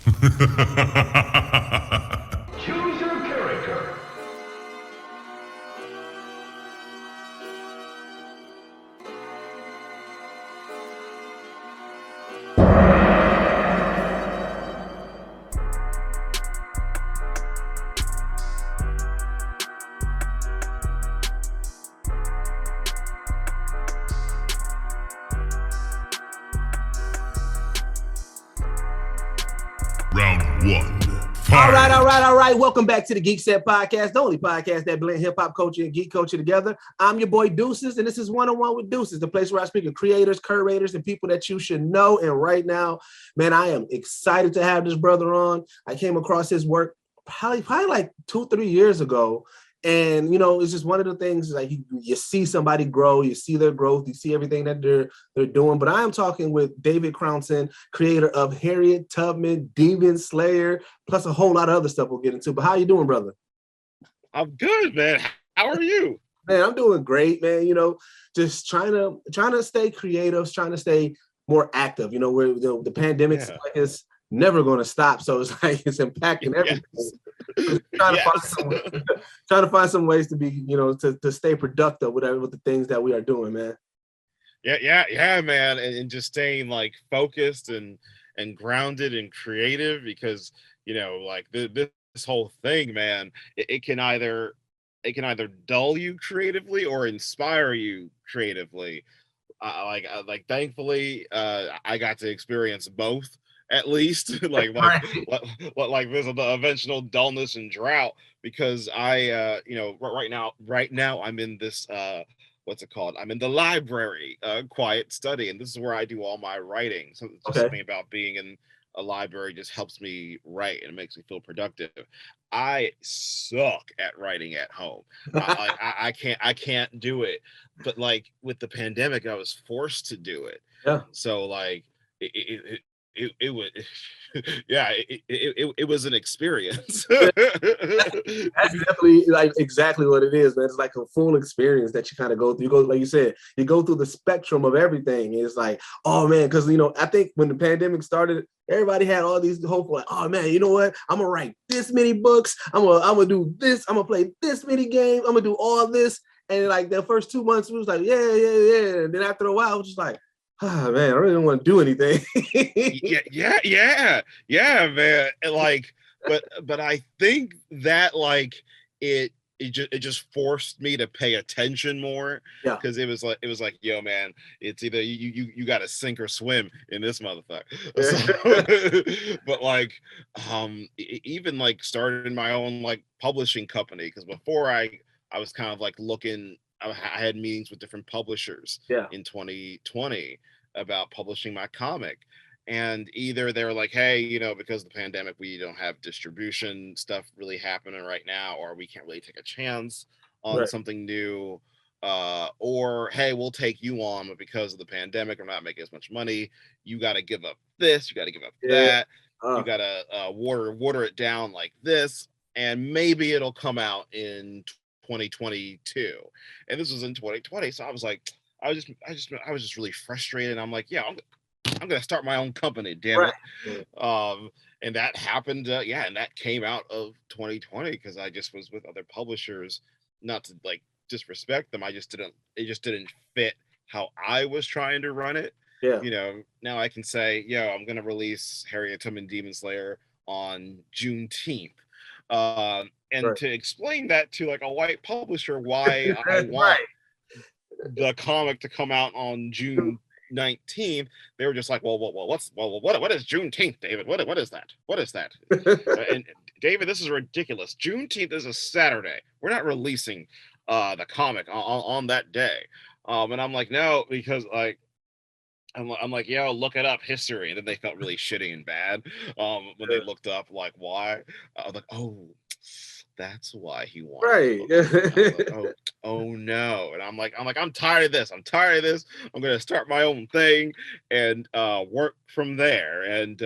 Choose your character. Round one. All right. Welcome back to the Geekset podcast, the only podcast that blend hip-hop culture and geek culture together. I'm your boy Deuces, and this is One-on-One with Deuces, the place where I speak to creators, curators, and people that you should know. And right now, man, I am excited to have this brother on. I came across his work probably like 2-3 years ago. And, you know, it's just one of the things, like you see somebody grow, you see their growth, you see everything that they're doing. But I am talking with David Crownson, creator of Harriet Tubman Demon Slayer, plus a whole lot of other stuff we'll get into. But how you doing, brother? I'm good, man. How are you? Man, I'm doing great, man. You know, just trying to stay creative, trying to stay more active. You know, where the pandemic is never going to stop, so it's like it's impacting everything. Trying to find some ways to be, you know, to stay productive with the things that we are doing, man. Yeah, man, and just staying like focused and grounded and creative, because you know, like this whole thing, man, it can either dull you creatively or inspire you creatively. Like thankfully, I got to experience both. At least like there's an eventual dullness and drought, because I you know, right now I'm in this what's it called? I'm in the library, quiet study, and this is where I do all my writing. So just something about being in a library just helps me write, and it makes me feel productive. I suck at writing at home. I can't do it. But like with the pandemic, I was forced to do it. Yeah. So like it was it was an experience. That's definitely like exactly what it is, man. It's like a full experience that you kind of go through. You go, like you said, you go through the spectrum of everything. It's like, oh man, because you know, I think when the pandemic started, everybody had all these hope, like, oh man, you know what? I'm gonna write this many books. I'm gonna do this. I'm gonna play this many games. I'm gonna do all this. And like the first 2 months, it was like, yeah. And then after a while, it was just like, oh man, I really don't want to do anything. yeah, man. And like, but I think that like it just forced me to pay attention more. Yeah. Because it was like, yo, man, it's either you got to sink or swim in this motherfucker. So, but like, even like starting my own like publishing company, because before I was kind of like looking. I had meetings with different publishers in 2020 about publishing my comic, and either they're like, hey, you know, because of the pandemic we don't have distribution stuff really happening right now, or we can't really take a chance on something new, or hey, we'll take you on, but because of the pandemic we're not making as much money, you got to give up this, you got to give up that, you got to water it down like this, and maybe it'll come out in 2022. And this was in 2020, so I was like, I was just really frustrated. I'm like, yeah, I'm gonna start my own company, damn it. And that happened, and that came out of 2020, because I just was with other publishers, not to like disrespect them, it just didn't fit how I was trying to run it. You know, now I can say, yo, I'm gonna release Harriet Tubman Demon Slayer on Juneteenth. And to explain that to like a white publisher, why I want the comic to come out on June 19th, they were just like, what is Juneteenth, David? What is that? What is that? And David, this is ridiculous. Juneteenth is a Saturday. We're not releasing the comic on that day. And I'm like, no, because like I'm like, yo, look it up, history. And then they felt really shitty and bad when they looked up like why. I was like, oh, that's why he wanted to look oh no. And I'm like, I'm tired of this. I'm gonna start my own thing and work from there. And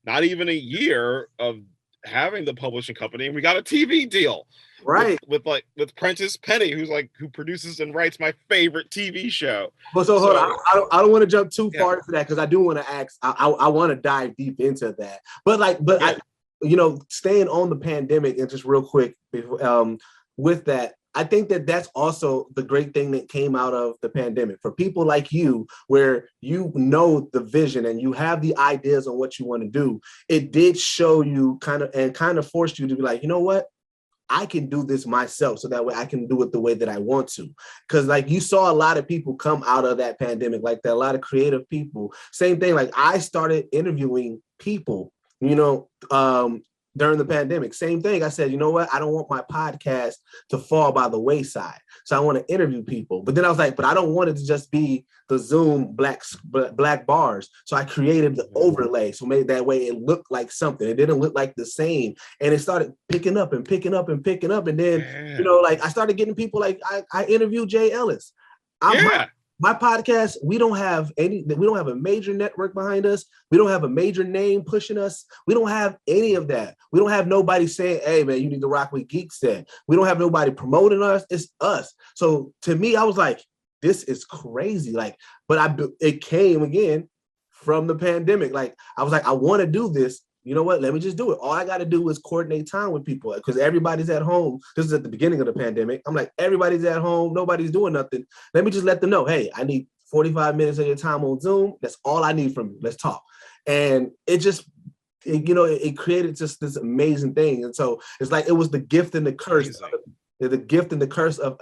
not even a year of having the publishing company, and we got a TV deal. Right. with Prentice Penny, who produces and writes my favorite TV show. But so hold on, I don't want to jump too far into that because I do want to ask. I want to dive deep into that. But I, staying on the pandemic and just real quick, with that, I think that that's also the great thing that came out of the pandemic for people like you, where you know the vision and you have the ideas on what you want to do. It did show you kind of forced you to be like, you know what? I can do this myself so that way I can do it the way that I want to. Because like you saw a lot of people come out of that pandemic, like that, a lot of creative people. Same thing, like I started interviewing people, during the pandemic. Same thing. I said, you know what? I don't want my podcast to fall by the wayside. So I want to interview people. But then I was like, but I don't want it to just be the Zoom black bars. So I created the overlay. So maybe that way it looked like something. It didn't look like the same. And it started picking up and picking up and picking up. And then, like I started getting people like I interviewed Jay Ellis. My podcast, we don't have a major network behind us. We don't have a major name pushing us. We don't have any of that. We don't have nobody saying, hey man, you need to rock with Geekset. We don't have nobody promoting us. It's us. So to me, I was like, this is crazy. Like, but it came again from the pandemic. Like, I was like, I want to do this. You know what? Let me just do it. All I got to do is coordinate time with people because everybody's at home. This is at the beginning of the pandemic. I'm like, everybody's at home. Nobody's doing nothing. Let me just let them know, hey, I need 45 minutes of your time on Zoom. That's all I need from you. Let's talk. And it created just this amazing thing. And so it's like, it was the gift and the curse. The gift and the curse of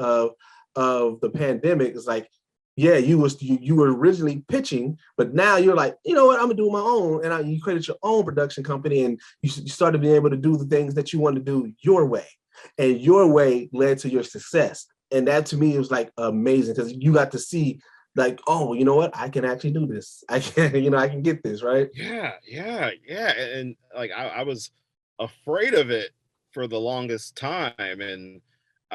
the pandemic is like, yeah, you were originally pitching, but now you're like, you know what, I'm gonna do my own, and you created your own production company, and you started being able to do the things that you want to do your way, and your way led to your success, and that to me was like amazing because you got to see, like, oh, you know what, I can actually do this. I can, I can get this right. Yeah, and like I was afraid of it for the longest time, and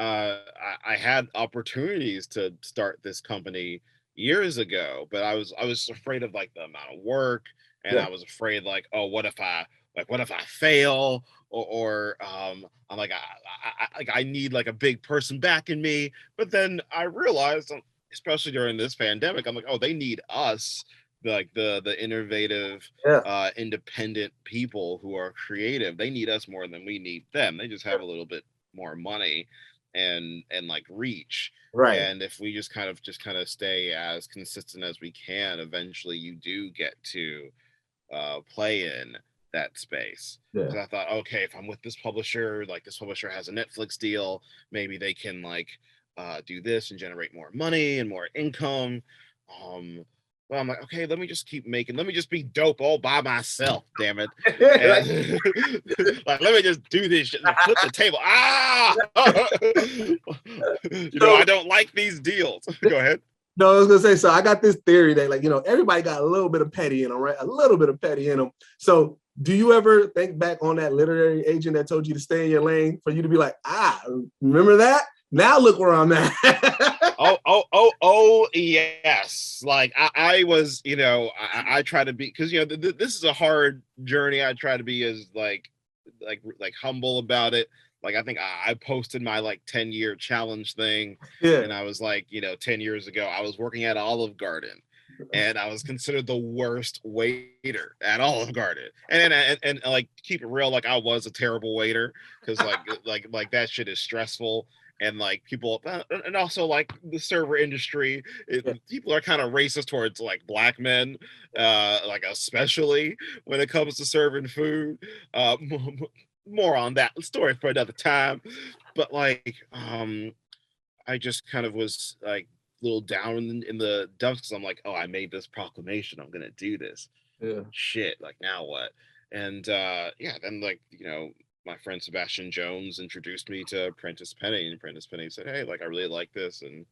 I had opportunities to start this company years ago, but I was afraid of like the amount of work, and I was afraid like, oh, what if I fail, or I'm like I need like a big person backing me. But then I realized, especially during this pandemic, I'm like, oh, they need us, like the innovative, independent people who are creative. They need us more than we need them. They just have a little bit more money and like reach, right? And if we just kind of stay as consistent as we can, eventually you do get to play in that space. Because I thought, okay, if I'm with this publisher, like this publisher has a Netflix deal, maybe they can like do this and generate more money and more income. Well, I'm like, okay, let me just be dope all by myself, damn it. And, like, let me just do this shit and flip the table. I don't like these deals. Go ahead. No, I was gonna say, so I got this theory that, like, everybody got a little bit of petty in them, right? A little bit of petty in them. So do you ever think back on that literary agent that told you to stay in your lane, for you to be like, remember that? Now look where I'm at. oh, yes. Like I was, I try to be, because this is a hard journey. I try to be as like humble about it. Like, I think I posted my like 10-year challenge thing, and I was like, 10 years ago, I was working at Olive Garden, and I was considered the worst waiter at Olive Garden. And like, keep it real, like I was a terrible waiter, because like that shit is stressful. And like people, and also like the server industry, people are kind of racist towards like Black men, like especially when it comes to serving food. More on that story for another time. But like, I just kind of was like a little down in the dumps, because I'm like, oh, I made this proclamation, I'm gonna do this. Shit, like now what? And then like, my friend Sebastian Jones introduced me to Prentice Penny, and Prentice Penny said, hey, like I really like this, and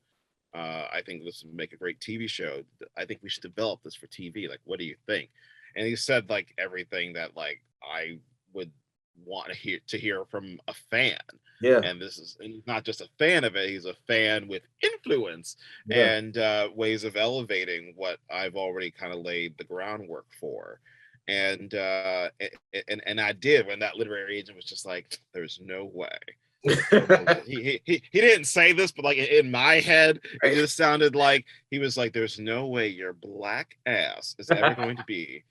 I think this would make a great TV show. I think we should develop this for TV. Like, what do you think? And he said like everything that like I would want to hear from a fan. And he's not just a fan of it, he's a fan with influence and ways of elevating what I've already kind of laid the groundwork for. And I did, when that literary agent was just like, there's no way He didn't say this, but like in my head, it just sounded like he was like, "There's no way your black ass is ever going to be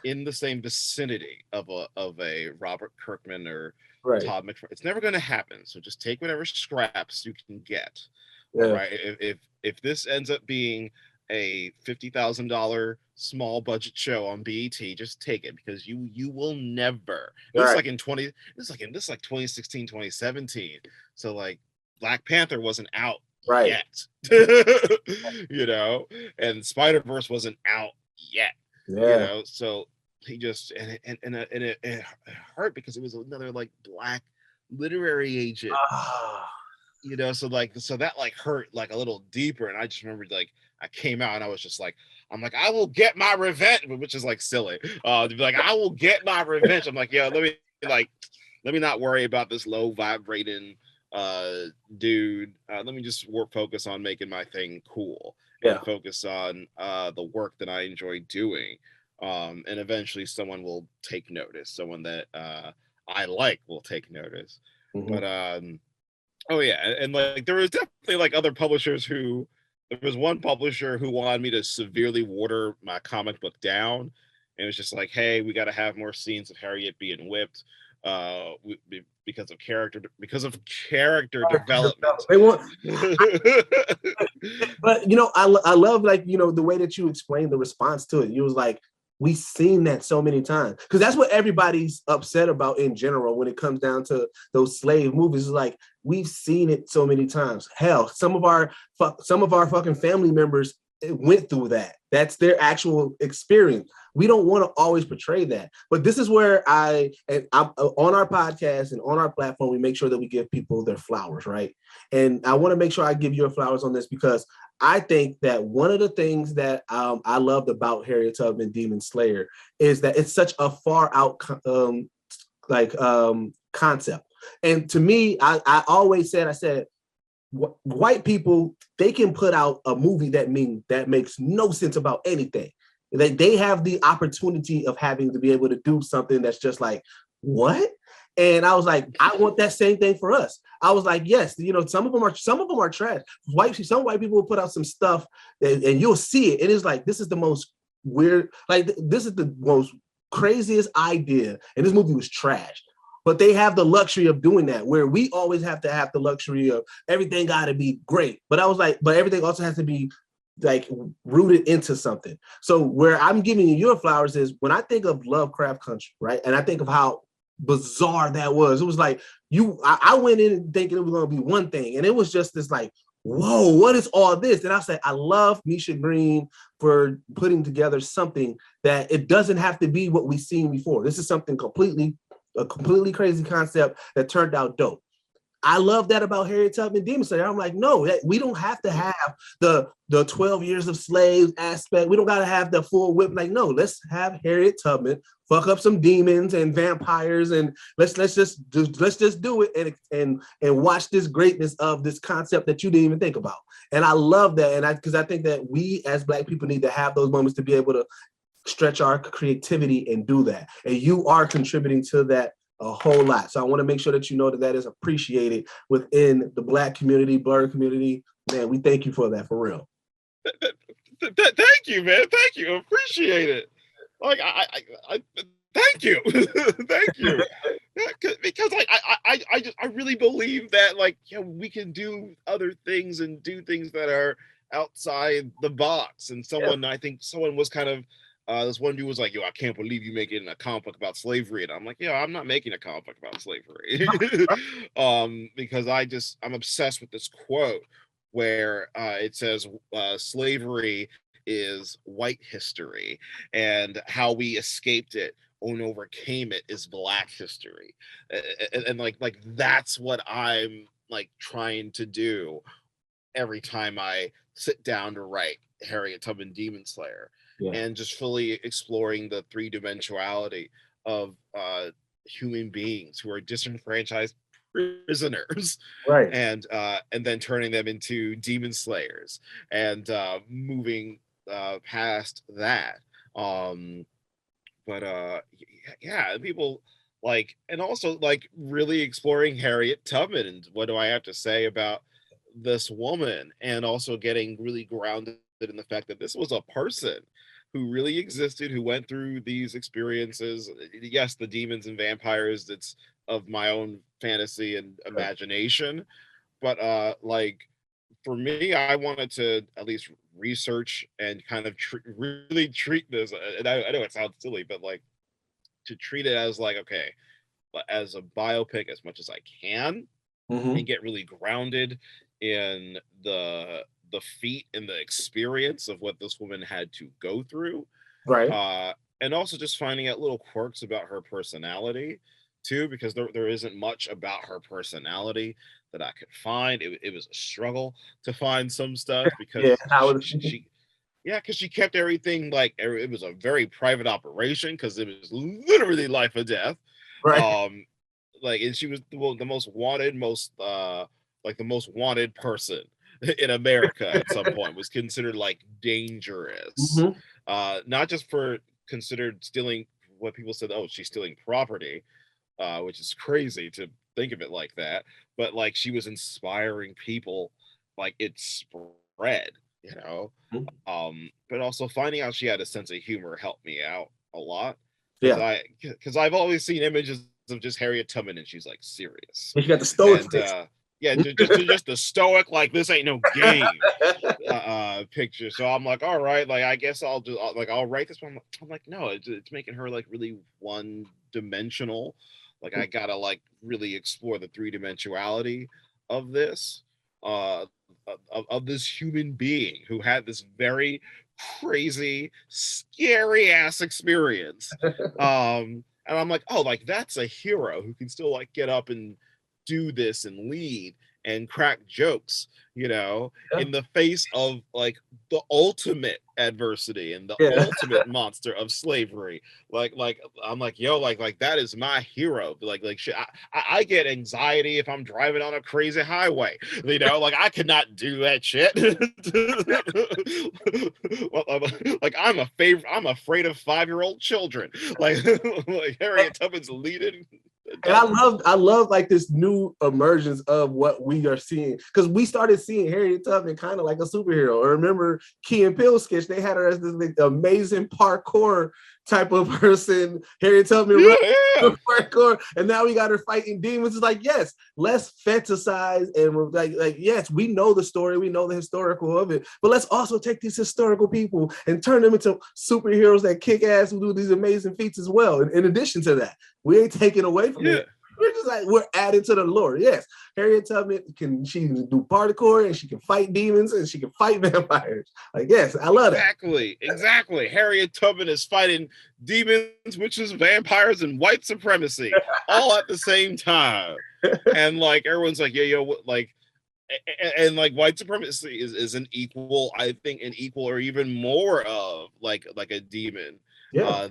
in the same vicinity of a Robert Kirkman or Right. Todd McFarlane. It's never going to happen. So just take whatever scraps you can get. Yeah. All right. If this ends up being a $50,000 small budget show on BET, just take it, because you will never. This Right. is like in 2016, 2017. So like Black Panther wasn't out Right. yet. You know, and Spider-Verse wasn't out yet. Yeah. You know, so he just and it hurt because it was another like black literary agent. You know, so that like hurt like a little deeper. And I just remembered, like, I came out and I was just like, I'm like, I will get my revenge, which is like silly. To be like, I will get my revenge. I'm like, yeah, let me not worry about this low vibrating dude. Let me just focus on making my thing cool and focus on the work that I enjoy doing. And eventually someone will take notice. Someone that I like will take notice. Mm-hmm. But oh yeah, and like there was definitely like other publishers who, there was one publisher who wanted me to severely water my comic book down. And it was just like, hey, we got to have more scenes of Harriet being whipped because of character development. They want, but you know, I love, like, you know, the way that you explained the response to it. You was like, we've seen that so many times, because that's what everybody's upset about in general when it comes down to those slave movies. Is like, we've seen it so many times. Hell, some of our fucking family members went through that. That's their actual experience. We don't want to always portray that, but this is where I'm on our podcast and on our platform, we make sure that we give people their flowers, right? And I want to make sure I give your flowers on this, because I think that one of the things that I loved about Harriet Tubman Demon Slayer is that it's such a far out concept. And to me, I always said, white people, they can put out a movie that makes no sense about anything. They have the opportunity of having to be able to do something that's just like, what? And I was like, I want that same thing for us. I was like, yes, you know, some of them are trash. Some white people will put out some stuff and you'll see it. And it's like, this is the most weird, like, this is the most craziest idea. And this movie was trash. But they have the luxury of doing that, where we always have to have the luxury of everything got to be great. But I was like, but everything also has to be like rooted into something. So where I'm giving you your flowers is when I think of Lovecraft Country, right? And I think of how bizarre that was. It was like, I went in thinking it was going to be one thing, and it was just this like, whoa, what is all this? And I said, I love Misha Green for putting together something that it doesn't have to be what we've seen before. This is something a completely crazy concept that turned out dope. I love that about Harriet Tubman Demon Slayer. I'm like, no, we don't have to have the 12 years of slaves aspect. We don't got to have the full whip. Like, no, let's have Harriet Tubman fuck up some demons and vampires, and let's just do it and watch this greatness of this concept that you didn't even think about. And I love that, and because I think that we as Black people need to have those moments to be able to stretch our creativity and do that. And you are contributing to that a whole lot. So I want to make sure that you know that is appreciated within the Black community, Blerd community. Man, we thank you for that, for real. Thank you, man. Thank you. Appreciate it. Like, I thank you. Thank you. Because like I really believe that, like, you know, we can do other things and do things that are outside the box. And I think someone was kind of this one dude was like, yo, I can't believe you making a comic book about slavery. And I'm like, yo, I'm not making a comic book about slavery. Because I'm obsessed with this quote where it says slavery is white history, and how we escaped it and overcame it is Black history. And like that's what I'm like trying to do every time I sit down to write Harriet Tubman Demon Slayer. Yeah. And just fully exploring the three-dimensionality of human beings who are disenfranchised prisoners, right? And then turning them into demon slayers, and moving past that. But yeah, people like, and also like really exploring Harriet Tubman and what do I have to say about this woman, and also getting really grounded in the fact that this was a person who really existed, who went through these experiences. Yes, the demons and vampires, it's of my own fantasy and imagination, but like for me, I wanted to at least research and kind of really treat this, and I know it sounds silly, but like to treat it as like, okay, as a biopic as much as I can, Mm-hmm. and get really grounded in the feat and the experience of what this woman had to go through, Right. uh and also just finding out little quirks about her personality too, because there isn't much about her personality that I could find. It was a struggle to find some stuff Yeah. because she yeah, because she kept everything like it was a very private operation, because it was literally life or death. Right. um like, and she was the most wanted, most like the most wanted person in America at some point, was considered like dangerous, Mm-hmm. not just for considered stealing, what people said, oh, she's stealing property, which is crazy to think of it like that, but like she was inspiring people, like it spread, you know. But also finding out she had a sense of humor helped me out a lot, because Yeah. I've always seen images of just Harriet Tubman and she's like serious, And she got the stoic and face. yeah, just the stoic, like this ain't no game picture. So I'm like, all right, like I guess I'll write this one. I'm like, no, it's making her like really one dimensional. Like I gotta like really explore the three dimensionality of this, uh of this human being who had this very crazy, scary ass experience. And I'm like, oh, like that's a hero who can still like get up and do this and lead and crack jokes, you know, Yeah. in the face of like the ultimate adversity and the Yeah. ultimate monster of slavery. Like I'm like, yo, like that is my hero. Like shit, I get anxiety if I'm driving on a crazy highway, you know, like I could not do that shit. Well, like I'm afraid of 5-year-old children. Like, like Harriet Tubman's leading. And I love like this new emergence of what we are seeing, because we started seeing Harriet Tubman kind of like a superhero. I remember Key and Peele sketch; they had her as this like, amazing parkour type of person. Harriet Tubman Yeah. parkour, and now we got her fighting demons. It's like, yes, let's fantasize and like yes, we know the story, we know the historical of it, but let's also take these historical people and turn them into superheroes that kick ass and do these amazing feats as well. In addition to that, we ain't taking away from it. We're just like, we're adding to the lore. Yes, Harriet Tubman can do parkour and she can fight demons and she can fight vampires. Like, yes, I love that. Exactly. Harriet Tubman is fighting demons, witches, vampires, and white supremacy all at the same time. And like everyone's like, yo, like, and like white supremacy is an equal, I think, an equal or even more of like a demon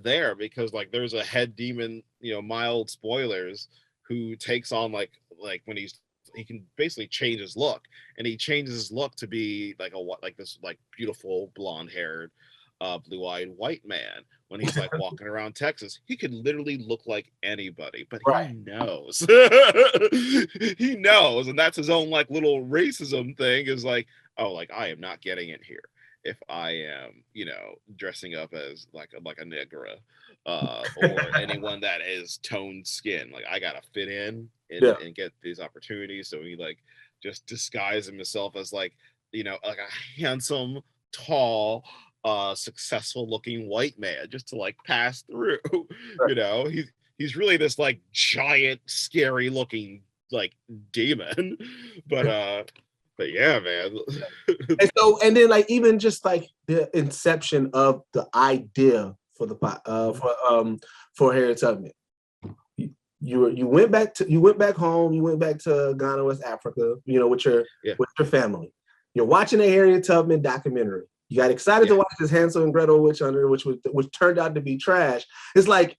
there, because like there's a head demon, you know, mild spoilers, who takes on like when he can basically change his look, and he changes his look to be like this like beautiful blonde haired blue-eyed white man. When he's like walking around Texas, he could literally look like anybody, but he knows. He knows, and that's his own like little racism thing, is like, oh, like I am not getting in here if I am, you know, dressing up as like a negra, or anyone that is toned skin. Like I gotta fit in and get these opportunities. So he like just disguised himself as like, you know, like a handsome, tall, successful looking white man, just to like pass through. You know, he's really this like giant, scary looking like demon. But yeah, man. And then like even just like the inception of the idea for the for Harriet Tubman. You went back home, you went back to Ghana, West Africa, you know, with your family. You're watching a Harriet Tubman documentary. You got excited to watch this Hansel and Gretel witch hunter, which turned out to be trash. It's like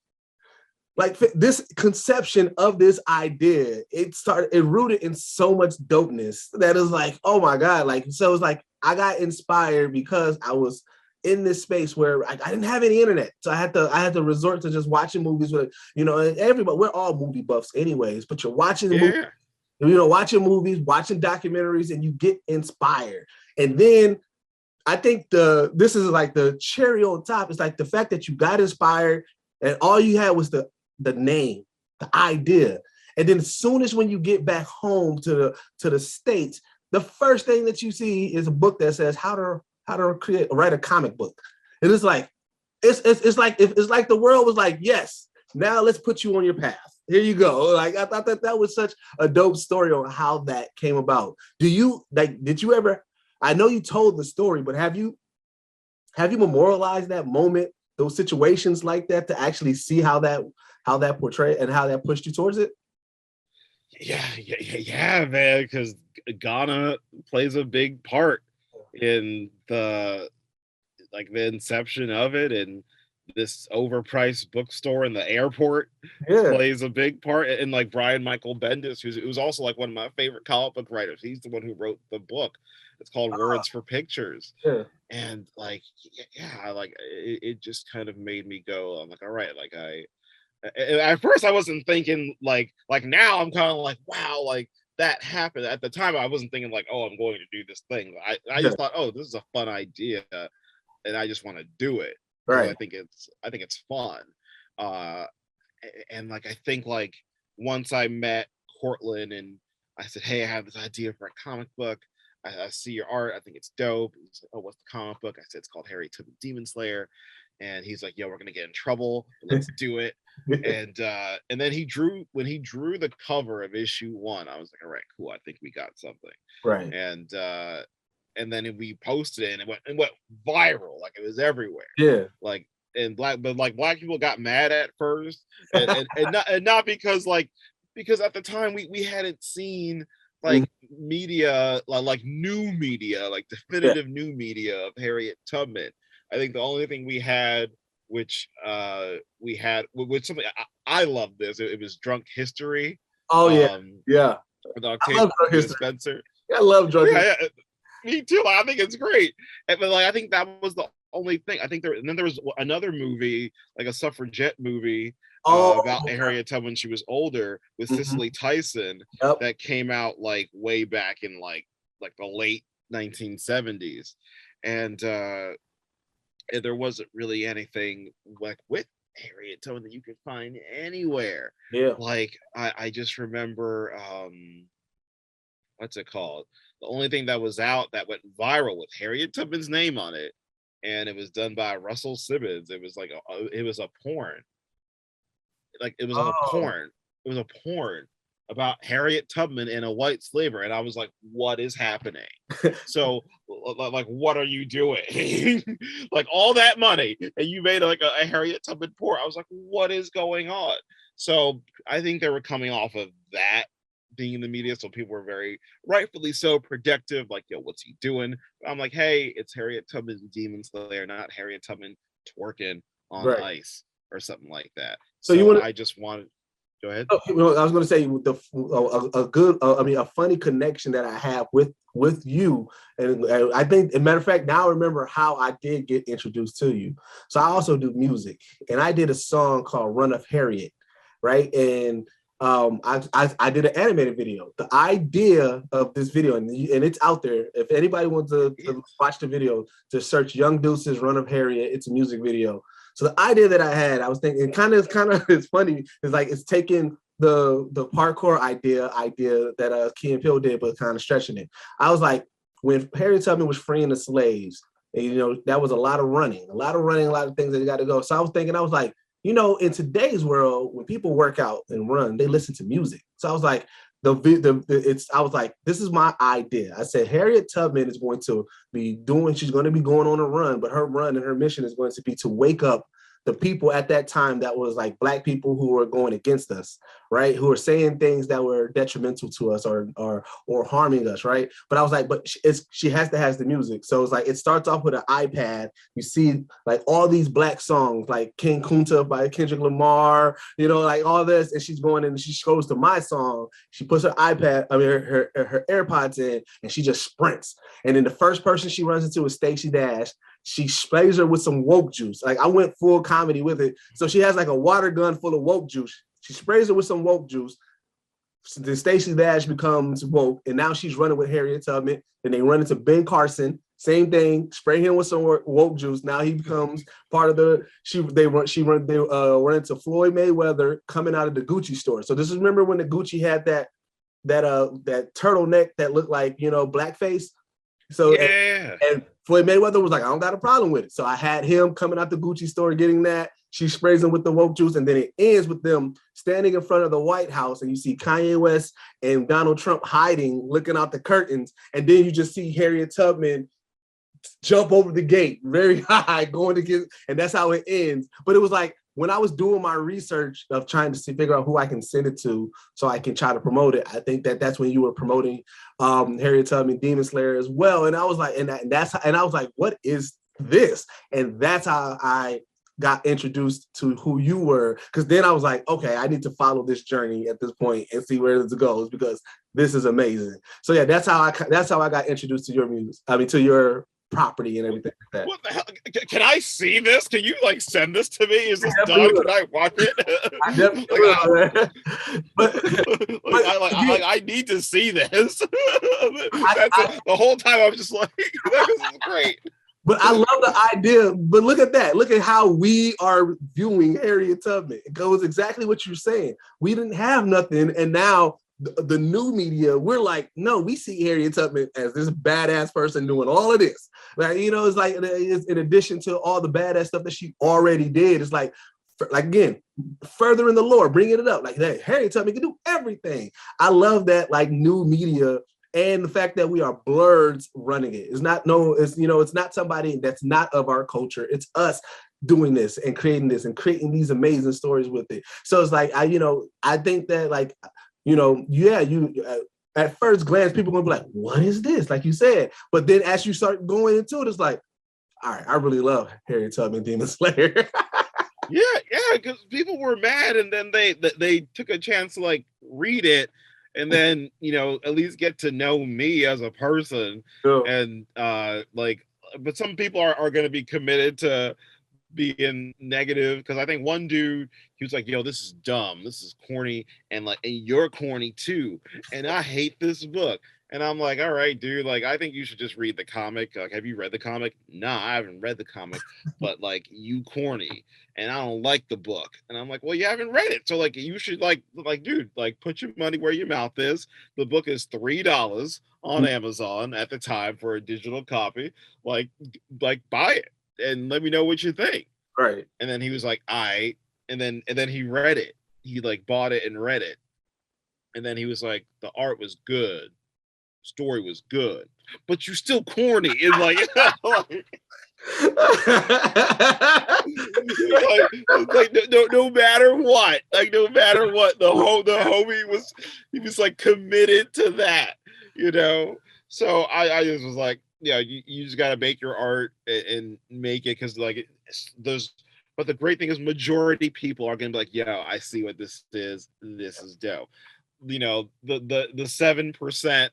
this conception of this idea, it rooted in so much dopeness that is like, oh my God. Like, so it's like, I got inspired because I was in this space where I didn't have any internet. So I had to resort to just watching movies with, and everybody, we're all movie buffs anyways, but you're watching the movie, watching movies, watching documentaries, and you get inspired. And then I think this is like the cherry on top. It's like the fact that you got inspired and all you had was the name, the idea. And then as soon as when you get back home to the States, the first thing that you see is a book that says how to write a comic book. And it's like, it's like the world was like, yes, now let's put you on your path. Here you go. Like, I thought that was such a dope story on how that came about. Did you ever, I know you told the story, but have you memorialized that moment, those situations like that, to actually see how that portrayed and how that pushed you towards it? Yeah, man, because Ghana plays a big part in the inception of it, and this overpriced bookstore in the airport plays a big part. And like Brian Michael Bendis, who's also like one of my favorite comic book writers, he's the one who wrote the book. It's called Words for Pictures. And like, it just kind of made me go, I'm like, all right, like at first I wasn't thinking like now I'm kind of like, wow, like that happened. At the time I wasn't thinking like, oh, I'm going to do this thing. I just thought, oh, this is a fun idea and I just want to do it. Right. I think it's fun. And like, I think like once I met Cortland and I said, hey, I have this idea for a comic book. I see your art. I think it's dope. He's like, oh, what's the comic book? I said, it's called Harriet Tubman Demon Slayer. And he's like, yo, we're gonna get in trouble. Let's do it. And then when he drew the cover of issue 1, I was like, all right, cool. I think we got something. Right. And then we posted it and it went viral. Like it was everywhere. Yeah. Like black people got mad at first, and not because at the time we hadn't seen like media, like new media, like definitive new media of Harriet Tubman. I think the only thing we had, which something I love this. It was Drunk History. Oh yeah. With Octavia Spencer. I love Drunk History. Yeah, me too. I think it's great. But like, I think that was the only thing. I think there was another movie, like a suffragette movie about Harriet Tubman when she was older with Cicely Tyson that came out like way back in like the late 1970s, and there wasn't really anything like with Harriet Tubman that you could find anywhere. Yeah, like I just remember what's it called? The only thing that was out that went viral with Harriet Tubman's name on it, and it was done by Russell Simmons. It was like it was a porn. Like it was a porn. It was a porn about Harriet Tubman and a white slaver, and I was like, "What is happening?" So, like, what are you doing? Like all that money, and you made like a Harriet Tubman porn. I was like, "What is going on?" So I think they were coming off of that being in the media, so people were very rightfully so protective. Like, yo, what's he doing? But I'm like, hey, it's Harriet Tubman Demon Slayer, not Harriet Tubman twerking on ice or something like that. So I just wanted. Go ahead. I was going to say a funny connection that I have with you, and I think, as a matter of fact, now I remember how I did get introduced to you. So I also do music, and I did a song called "Run of Harriet," right? And I did an animated video. The idea of this video, and it's out there. If anybody wants to watch the video, to search "Young Deuces Run of Harriet." It's a music video. So the idea that I had, I was thinking, it's funny. It's like it's taking the parkour idea that Key and Peele did, but kind of stretching it. I was like, when Harriet Tubman was freeing the slaves, and, that was a lot of running, a lot of things that got to go. So I was thinking, I was like, in today's world, when people work out and run, they listen to music. So I was like, I was like, this is my idea. I said, Harriet Tubman is going to be she's going to be going on a run, but her run and her mission is going to be to wake up the people at that time that was like Black people who were going against us, right? Who were saying things that were detrimental to us or harming us, right? But I was like, but she has to have the music. So it's like, it starts off with an iPad. You see like all these Black songs, like King Kunta by Kendrick Lamar, like all this. And she's going in and she goes to my song. She puts her her AirPods in and she just sprints. And then the first person she runs into is Stacey Dash. she sprays her with some woke juice. Like, I went full comedy with it. So she has like a water gun full of woke juice. She sprays her with some woke juice. Then Stacey Dash becomes woke, and now she's running with Harriet Tubman. Then they run into Ben Carson. Same thing. Spray him with some woke juice. Now he becomes part of the. They run into Floyd Mayweather coming out of the Gucci store. So this is, remember when the Gucci had that turtleneck that looked like, blackface. So and Floyd Mayweather was like, I don't got a problem with it. So I had him coming out the Gucci store getting that. She sprays him with the woke juice, and then it ends with them standing in front of the White House, and you see Kanye West and Donald Trump hiding, looking out the curtains, and then you just see Harriet Tubman jump over the gate very high, going to get, and that's how it ends. But it was like, when I was doing my research of trying to figure out who I can send it to so I can try to promote it, I think that's when you were promoting Harriet Tubman Demon Slayer as well. And I was like, and I was like, what is this? And that's how I got introduced to who you were, because then I was like, okay, I need to follow this journey at this point and see where this goes, because this is amazing. So yeah, that's how I got introduced to your music. I mean, to your property and everything like that. What the hell? Can I see this? Can you like send this to me? Is this done? Can I watch it? I definitely I need to see this. The whole time I was just like, this is great. But I love the idea. But look at that. Look at how we are viewing Harriet Tubman. It goes exactly what you're saying. We didn't have nothing, and now the new media, we're like, no, we see Harriet Tubman as this badass person doing all of this. Like, it's like, it's in addition to all the badass stuff that she already did. It's like again, furthering the lore, bringing it up. Like, hey, Harriet Tubman can do everything. I love that, like, new media. And the fact that we are Blerds running it. It's not somebody that's not of our culture. It's us doing this and creating these amazing stories with it. So it's like, I think that, like, at first glance, people are gonna be like, what is this? Like you said. But then as you start going into it, it's like, all right, I really love Harriet Tubman Demon Slayer. yeah, because people were mad, and then they took a chance to like read it. And then, at least get to know me as a person. Sure. And but some people are going to be committed to being negative, because I think one dude, he was like, yo, this is dumb, this is corny, and you're corny too, and I hate this book. And I'm like, all right, dude, like, I think you should just read the comic. Like, have you read the comic? Nah, I haven't read the comic, but like, you corny, and I don't like the book. And I'm like, well, you haven't read it, so like, you should like, dude, like, put your money where your mouth is. The book is $3 on Amazon at the time for a digital copy. Like buy it and let me know what you think. Right. And then he was like, all right. And then he read it. He like bought it and read it. And then he was like, the art was good. Story was good, but you still corny. And like, no matter what, the homie was like committed to that, So I just was like, yeah, you just got to make your art and make it, because like but the great thing is majority people are gonna be like, yo, I see what this is dope. The 7%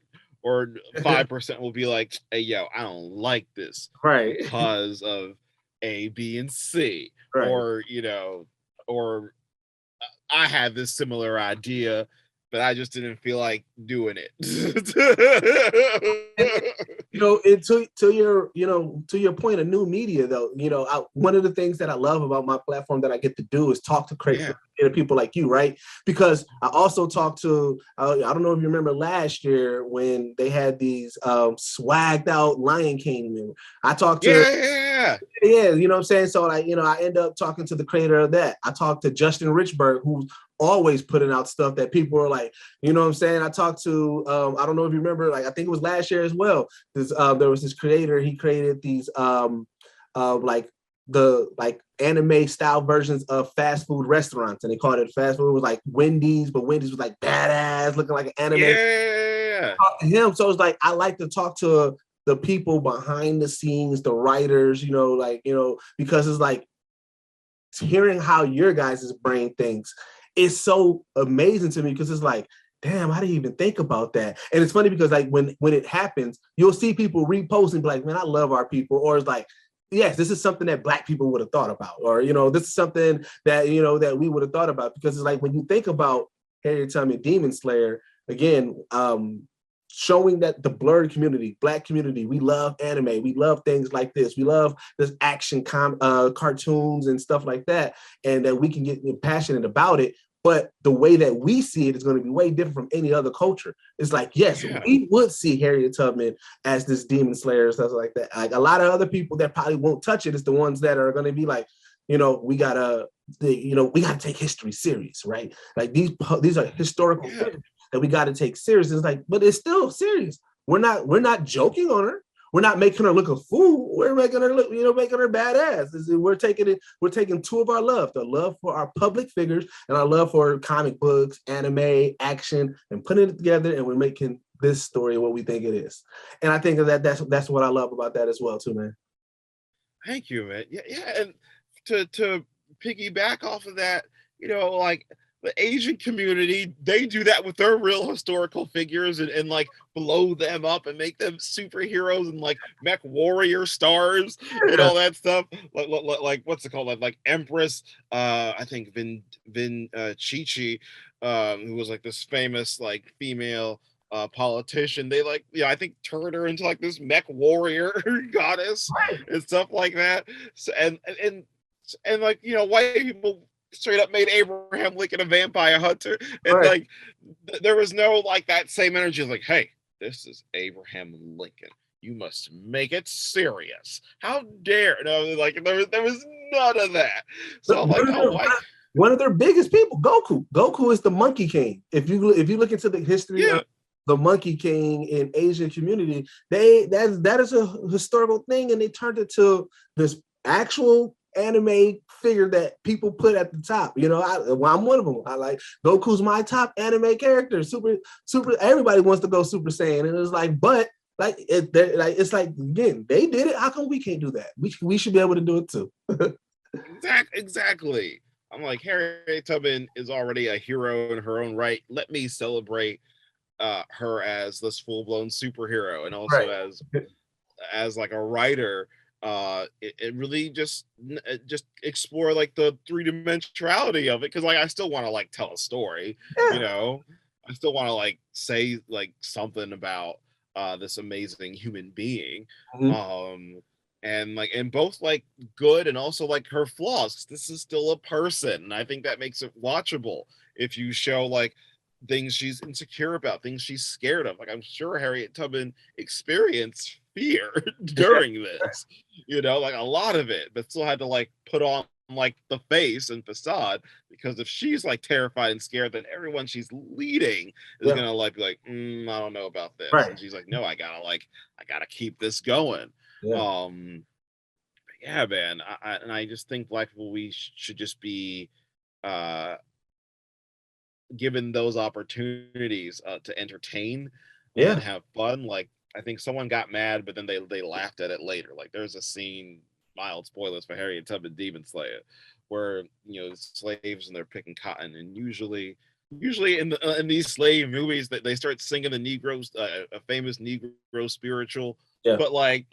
or 5% will be like, hey, yo, I don't like this, right, because of A, B, and C, right. Or I had this similar idea, but I just didn't feel like doing it. To your point of new media, though, one of the things that I love about my platform that I get to do is talk to creative people like you, right? Because I also talk to, I don't know if you remember last year when they had these swagged out Lion King. I talked to, you know what I'm saying? So I end up talking to the creator of that. I talked to Justin Richburg, who's always putting out stuff that people are like, you know what I'm saying? I talked to, I don't know if you remember, like, I think it was last year as well. There was this creator, he created these anime style versions of fast food restaurants, and they called it fast food. It was like Wendy's, but Wendy's was like badass, looking like an anime. Yeah. Talk to him. So it's like, I like to talk to the people behind the scenes, the writers, because it's like hearing how your guys' brain thinks. It's so amazing to me, because it's like, damn, I didn't even think about that. And it's funny because like when it happens, you'll see people repost and be like, man, I love our people. Or it's like, yes, this is something that Black people would have thought about, or, this is something that, that we would have thought about, because it's like, when you think about Harriet Tubman Demon Slayer, again, showing that the Blerd community, Black community, we love anime, we love things like this, we love this action cartoons and stuff like that, and that we can get passionate about it. But the way that we see it is going to be way different from any other culture. It's like, yes, we would see Harriet Tubman as this demon slayer and stuff like that. Like, a lot of other people that probably won't touch it is the ones that are going to be like, we gotta take history serious, right? Like, these are historical things that we got to take serious. It's like, but it's still serious. We're not joking on her. We're not making her look a fool. We're making her look, making her badass. We're taking two of our love, the love for our public figures and our love for comic books, anime, action, and putting it together, and we're making this story what we think it is. And I think that's what I love about that as well, too, man. Thank you, man. Yeah, and to piggyback off of that, like, the Asian community, they do that with their real historical figures and like blow them up and make them superheroes and like mech warrior stars and all that stuff. Like what's it called? Like Empress, I think Vin Chi, who was like this famous like female politician. They I think turned her into like this mech warrior goddess and stuff like that. So, and like, white people straight up made Abraham Lincoln a vampire hunter, and like there was no like that same energy of like, hey, this is Abraham Lincoln, you must make it serious. How dare? No, like there was none of that. So I'm like, one of their biggest people, Goku is the Monkey King. If you look into the history of the Monkey King in Asian community, that is a historical thing, and they turned it to this actual anime figure that people put at the top. I'm one of them. I like Goku's my top anime character. Super. Everybody wants to go Super Saiyan, and it's like, but like it's like, again, they did it. How come we can't do that? We should be able to do it too. Exactly. I'm like, Harriet Tubman is already a hero in her own right. Let me celebrate her as this full-blown superhero, and also as like a writer. It really just explore like the three-dimensionality of it, because like I still want to like tell a story, I still want to like say like something about this amazing human being, and like, and both like good and also like her flaws. This is still a person, and I think that makes it watchable if you show like things she's insecure about, things she's scared of. Like, I'm sure Harriet Tubman experienced fear during this, like a lot of it, but still had to like put on like the face and facade, because if she's like terrified and scared, then everyone she's leading is gonna like be like, I don't know about this, and she's like, no, I gotta keep this going. Man, I just think Black people, we should just be given those opportunities to entertain and have fun. Like, I think someone got mad, but then they laughed at it later. Like, there's a scene, mild spoilers for Harriet Tubman Demon Slayer, where slaves and they're picking cotton, and usually in these slave movies that they start singing the Negroes, a famous Negro spiritual, but like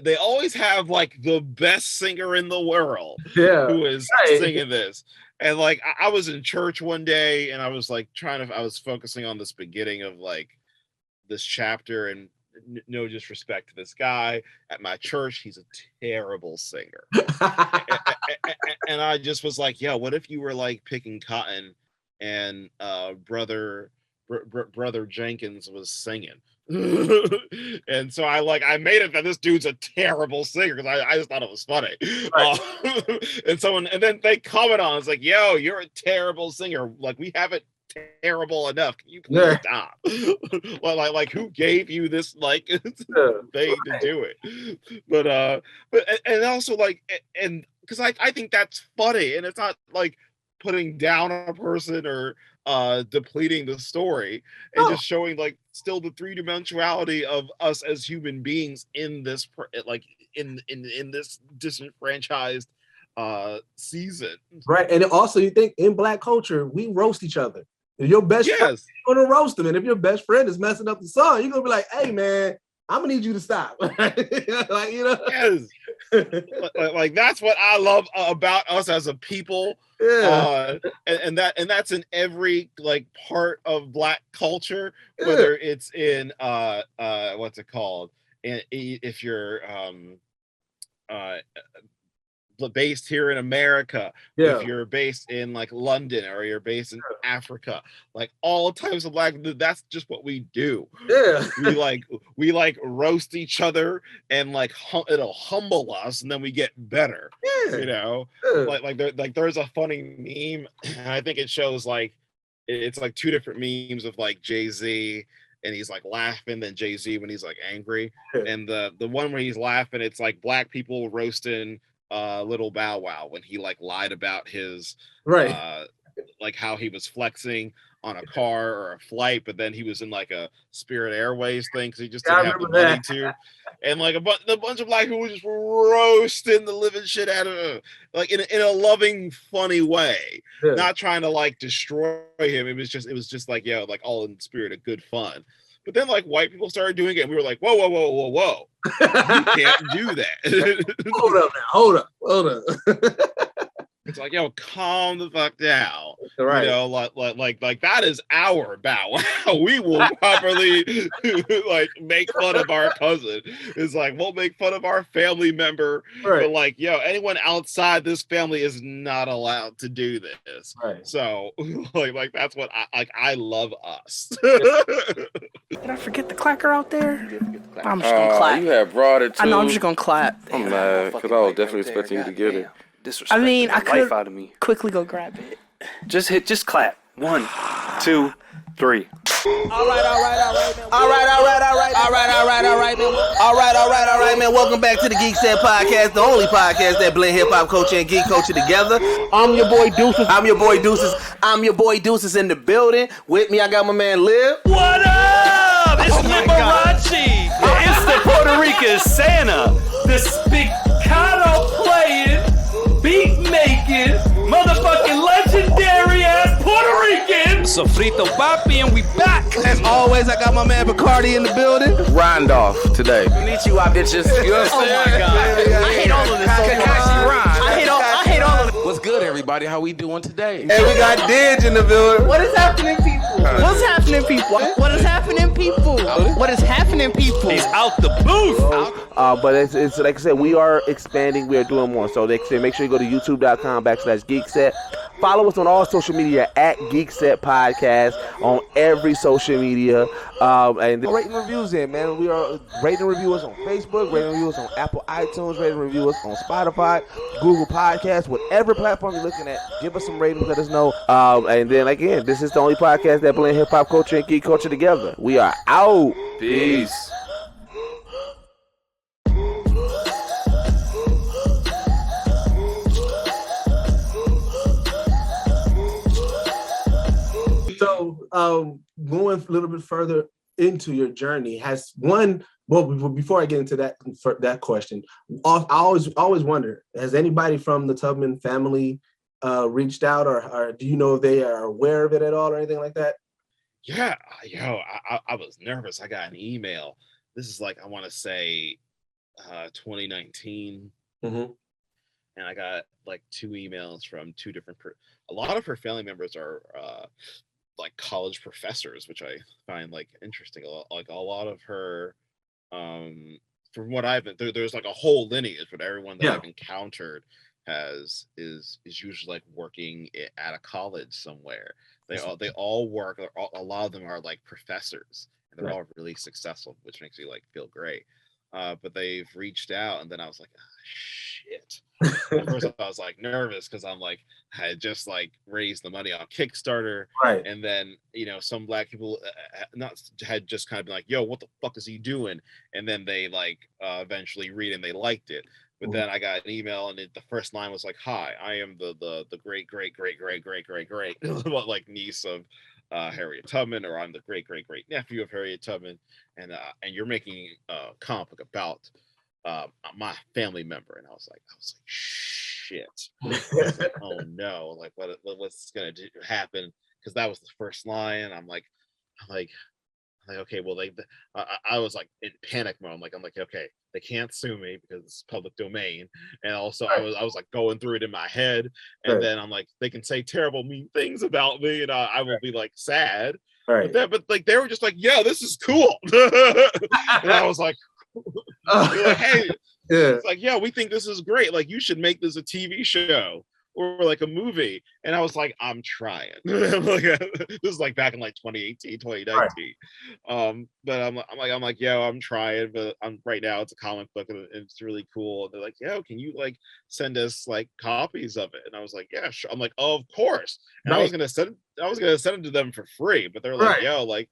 they always have like the best singer in the world who is singing this. And like I was in church one day, and I was like I was focusing on this beginning of like this chapter, and no disrespect to this guy at my church, he's a terrible singer. And I just was like, yeah, what if you were like picking cotton and brother Jenkins was singing? And so I made it that this dude's a terrible singer, because I just thought it was funny. And then they comment on it, it's like, yo, you're a terrible singer, like we haven't terrible enough, can you please stop? like who gave you this like thing to do it? But and also like, and because I think that's funny, and it's not like putting down a person or depleting the story, and just showing like still the three-dimensionality of us as human beings in this like in this disenfranchised season. Right. And also, you think in Black culture, we roast each other. If your best friend, you're gonna roast them, and if your best friend is messing up the song, you're gonna be like, hey man, I'm gonna need you to stop. Like, you know. Yes. like that's what I love about us as a people. Yeah. And that's in every like part of Black culture, Yeah. whether it's in what's it called? And if you're based here in America, Yeah. if you're based in like London or you're based in Africa, like all types of Black, that's just what we do. Yeah. we like roast each other, and like it'll humble us, and then we get better. Yeah. You know, like there's a funny meme, and I think it shows like it's like two different memes of like Jay-Z, and he's like laughing, then Jay-Z when he's like angry. And the one where he's laughing, it's like Black people roasting Little Bow Wow when he like lied about his like how he was flexing on a car or a flight, but then he was in like a Spirit Airways thing because he just didn't have the money to. And like a bunch of Black people were just roasting the living shit out of him, like in a loving, funny way, not trying to like destroy him. It was just like, yo, like all in the spirit of good fun. But then like white people started doing it, and we were like, whoa. You can't do that. Hold up. It's like, yo, calm the fuck down. Right. You know, like that is our Bow Wow. We will properly like make fun of our cousin. It's like we'll make fun of our family member, but like, yo, anyone outside this family is not allowed to do this. Right. So like that's what I love us. Did I forget the clacker out there? I'm just gonna clap. You have brought it too. I know, I'm just gonna clap. I'm mad because I was definitely expecting you to get it. I mean, I could quickly go grab it. Just clap. 1, 2, 3. All right, man. Welcome back to the Geekset podcast, the only podcast that blend hip-hop culture and geek culture together. I'm your boy Deuces in the building. With me, I got my man Liv. What up? It's Liberace. It's the Puerto Rican Santa. The spiccato playing, beat making, motherfucking legendary ass Puerto Rican. Sofrito Papi, and we back. As always, I got my man Bacardi in the building. Randolph today. Konnichiwa, bitches. You know what I'm saying? Oh my God. I hate all of this. I hate all of it. What's good, everybody? How we doing today? And we got Didge in the building. What is happening, people? What's happening, people? What is happening, people? What is happening, people? He's out the booth. But it's like I said, we are expanding. We are doing more. So they say make sure you go to youtube.com/Geekset. Follow us on all social media at Geekset Podcast on every social media. And rating reviews in, man. We are rating reviewers on Facebook, rating reviewers on Apple iTunes, rating reviewers on Spotify, Google Podcasts, whatever platform you're looking at. Give us some ratings, let us know. And then again, this is the only podcast that blend hip hop culture and geek culture together. We are out. Peace. So, going a little bit further into your journey, before I get into that question, I always wonder, has anybody from the Tubman family reached out, or do you know if they are aware of it at all or anything like that? Yeah, yo, I was nervous. I got an email. This is like, I want to say 2019. Mm-hmm. And I got like 2 emails from 2 different, a lot of her family members are like college professors, which I find like interesting. Like a lot of her, from what there's like a whole lineage, but everyone that I've encountered is usually like working at a college somewhere. They all work. A lot of them are like professors, and they're all really successful, which makes me like feel great. But they've reached out, and then I was like, shit. At first I was like nervous because I'm like, I had just like raised the money on Kickstarter, right? And then some Black people had just kind of been like, yo, what the fuck is he doing? And then they like eventually read and they liked it. But then I got an email, and the first line was like, "Hi, I am the great like niece of Harriet Tubman, or I'm the great nephew of Harriet Tubman, and you're making a comic book about my family member." And I was like, shit. I was like, oh no, like what's gonna happen? Because that was the first line. I'm like, like, okay, well, I was like in panic mode. I'm like, okay, they can't sue me because it's public domain. And also I was like going through it in my head. And then I'm like, they can say terrible, mean things about me, and I will be like sad. Right. But like they were just like, yo, this is cool. And I was like, like, hey, it's like, yeah, we think this is great. Like, you should make this a TV show or like a movie. And I was like, I'm trying. Like, this is like back in like 2018, 2019. Right. But I'm like, yo, I'm trying, but right now it's a comic book and it's really cool. And they're like, yo, can you like send us like copies of it? And I was like, yeah, sure. I'm like, oh, of course. And I was gonna send it to them for free, but they're like, yo, like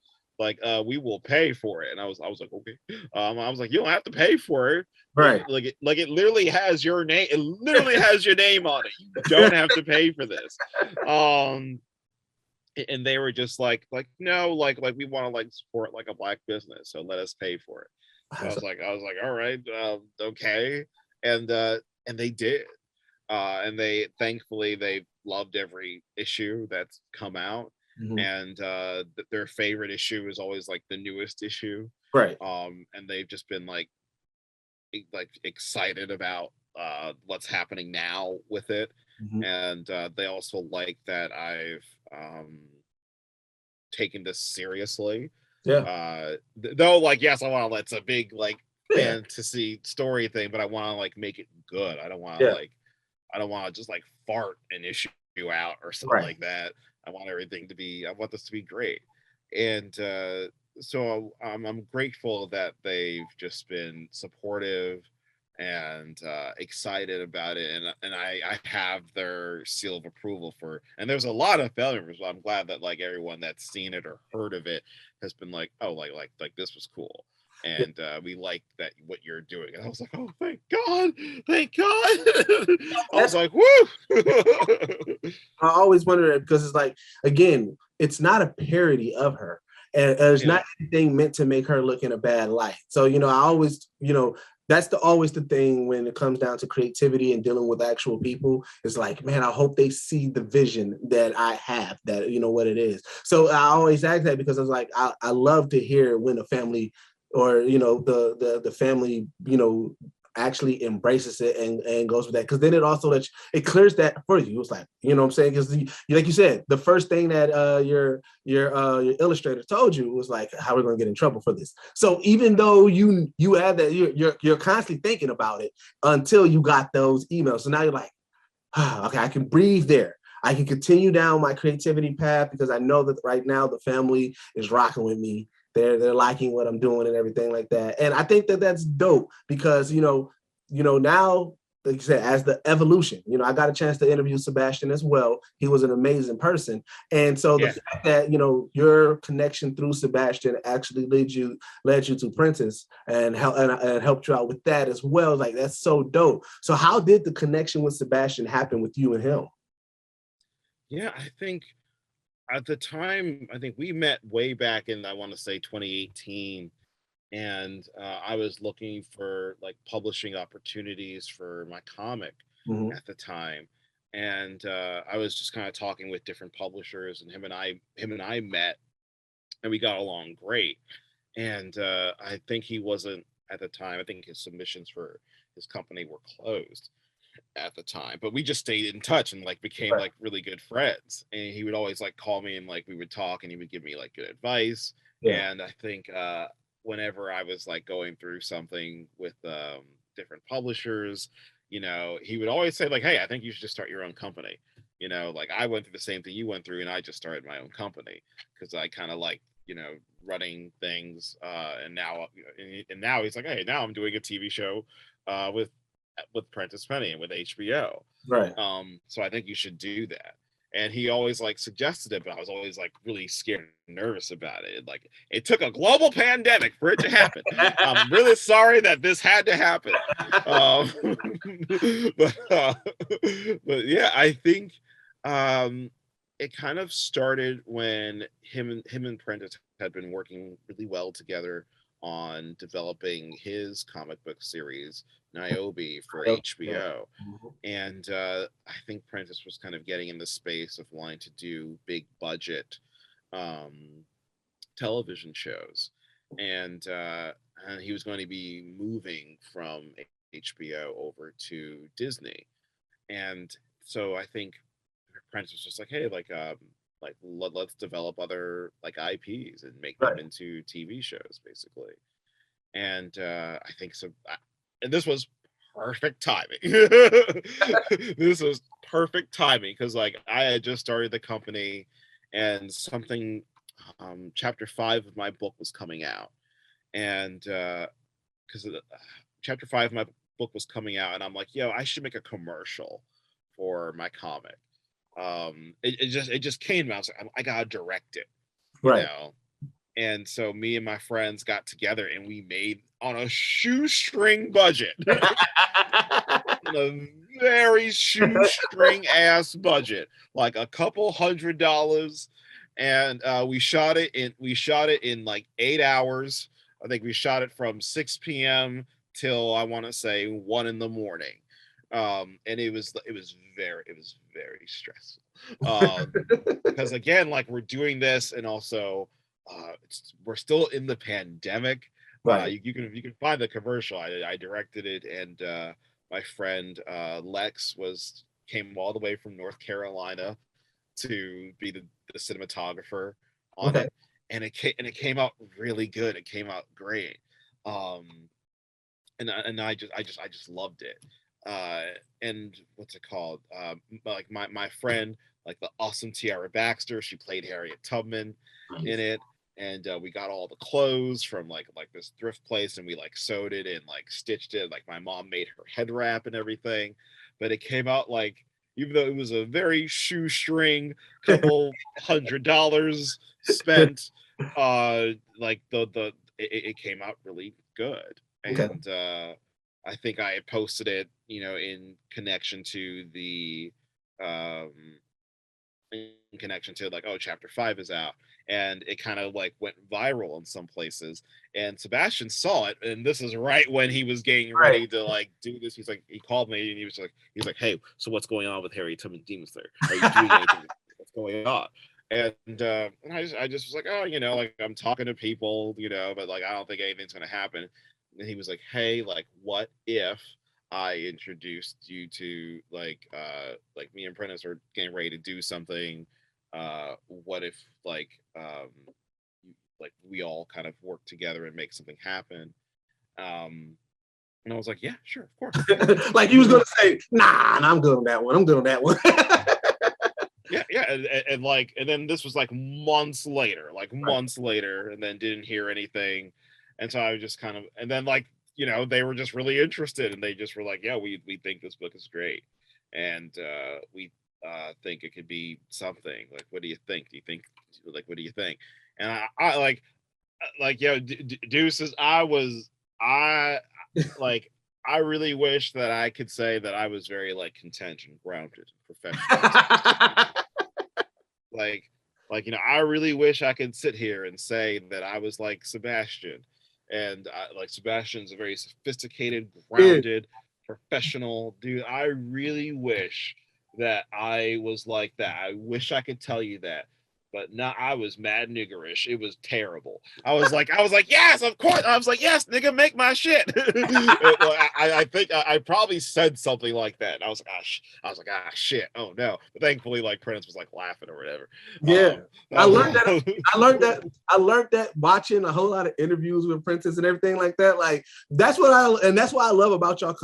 we will pay for it. And I was like, okay. I was like, you don't have to pay for it. Right. Like it literally has your name. It literally has your name on it. You don't have to pay for this. And they were just like no, like we want to like support like a Black business, so let us pay for it. So I was like, all right, okay. And they did. And they thankfully they loved every issue that's come out. Mm-hmm. And their favorite issue is always like the newest issue, right? And they've just been like excited about what's happening now with it. Mm-hmm. And they also like that I've taken this seriously. Though like, yes, I want to, it's a big like fantasy story thing, but I want to like make it good. I don't want to I don't want to just like fart an issue out or something like that. I want I want this to be great. And so I'm grateful that they've just been supportive and excited about it. And I have their seal of approval and there's a lot of failures, but I'm glad that like everyone that's seen it or heard of it has been like, oh, like this was cool. And we like that what you're doing. And I was like, oh, thank God. I was like, woo. I always wonder that because it's like, again, it's not a parody of her. And there's not anything meant to make her look in a bad light. So, I always, that's always the thing when it comes down to creativity and dealing with actual people. It's like, man, I hope they see the vision that I have, that, what it is. So I always ask that because I was like, I love to hear when a family or, the family, actually embraces it and goes with that. Because then it also it clears that for you. It's like, what I'm saying? Because like you said, the first thing that your illustrator told you was like, how are we going to get in trouble for this? So even though you have that, you're constantly thinking about it until you got those emails. So now you're like, okay, I can breathe there. I can continue down my creativity path because I know that right now the family is rocking with me. They're liking what I'm doing and everything like that. And I think that that's dope because, now, like you said, as the evolution, I got a chance to interview Sebastian as well. He was an amazing person. And so the fact that, your connection through Sebastian actually led you to Prentice and helped you out with that as well. Like, that's so dope. So how did the connection with Sebastian happen with you and him? Yeah, I think at the time, I think we met way back in, I want to say 2018. And I was looking for like publishing opportunities for my comic at the time. And I was just kind of talking with different publishers, and him and I met and we got along great. And I think he wasn't at the time, I think his submissions for his company were closed at the time, but we just stayed in touch and like became like really good friends. And he would always like call me and like we would talk and he would give me like good advice. And I think whenever I was like going through something with different publishers, he would always say like, hey, I think you should just start your own company. Like I went through the same thing you went through and I just started my own company because I kind of like, running things. And now he's like, hey, now I'm doing a TV show with Prentice Penny and with HBO. Right. So I think you should do that. And he always like suggested it, but I was always like really scared and nervous about it. Like it took a global pandemic for it to happen. I'm really sorry that this had to happen. But yeah, I think it kind of started when him and Prentice had been working really well together on developing his comic book series Niobe for HBO. And I think Prentice was kind of getting in the space of wanting to do big budget television shows, and he was going to be moving from HBO over to Disney, and so I think Prentice was just like, hey, let's develop other like IPs and make them into TV shows, basically. And I think so. And this was perfect timing. This was perfect timing because like I had just started the company, and something, chapter 5 of my book was coming out, and because chapter 5 of my book was coming out, and I'm like, yo, I should make a commercial for my comic. It just came out. I was like, I gotta direct it, you know? And so me and my friends got together and we made on a shoestring budget, on a very shoestring ass budget, like a couple $100, and we shot it in like 8 hours. I think we shot it from 6 p.m. till I want to say 1 in the morning. And it was very stressful because again, like we're doing this, and also we're still in the pandemic. You can find the commercial. I directed it, and my friend Lex came all the way from North Carolina to be the cinematographer on it, and it came out really good. It came out great, and I just loved it. And what's it called? Like my friend, like the awesome Tiara Baxter, she played Harriet Tubman in it, and we got all the clothes from like this thrift place, and we like sewed it and like stitched it. Like my mom made her head wrap and everything, but it came out like, even though it was a very shoestring, couple $100 spent, like it came out really good, and I think I had posted it, you know, in connection to like, oh, chapter 5 is out, and it kind of like went viral in some places, and Sebastian saw it, and this is right when he was getting ready to like do this. He's like, he called me and he's like, hey, so what's going on with Harriet Tubman Demon Slayer? Are you doing anything? What's going on? And I just was like, oh, you know, like I'm talking to people, you know, but like I don't think anything's gonna happen. And he was like, hey, like what if I introduced you to like me and Prentice are getting ready to do something. What if like we all kind of work together and make something happen? And I was like, yeah, sure, of course. Like you was gonna say, nah, I'm good on that one. I'm good on that one. yeah, and then this was like months later, and then didn't hear anything. And so I was just kind of, and then like, you know, they were just really interested, and they just were like, yeah, we think this book is great, and we think it could be something. Like, what do you think? What do you think? And I like, yo, Deuces, I really wish that I could say that I was very like content and grounded and professional. like, you know, I really wish I could sit here and say that I was like Sebastian. And like Sebastian's a very sophisticated, grounded, professional dude. I really wish that I was like that. I wish I could tell you that, but no, I was mad niggerish. It was terrible. I was like, yes, of course. I was like, yes, nigga, make my shit. I think I probably said something like that. And I was like, shit. Oh no. But thankfully, like Prentice was like laughing or whatever. Yeah. I learned that watching a whole lot of interviews with Prentice and everything like that. Like that's why I love about y'all.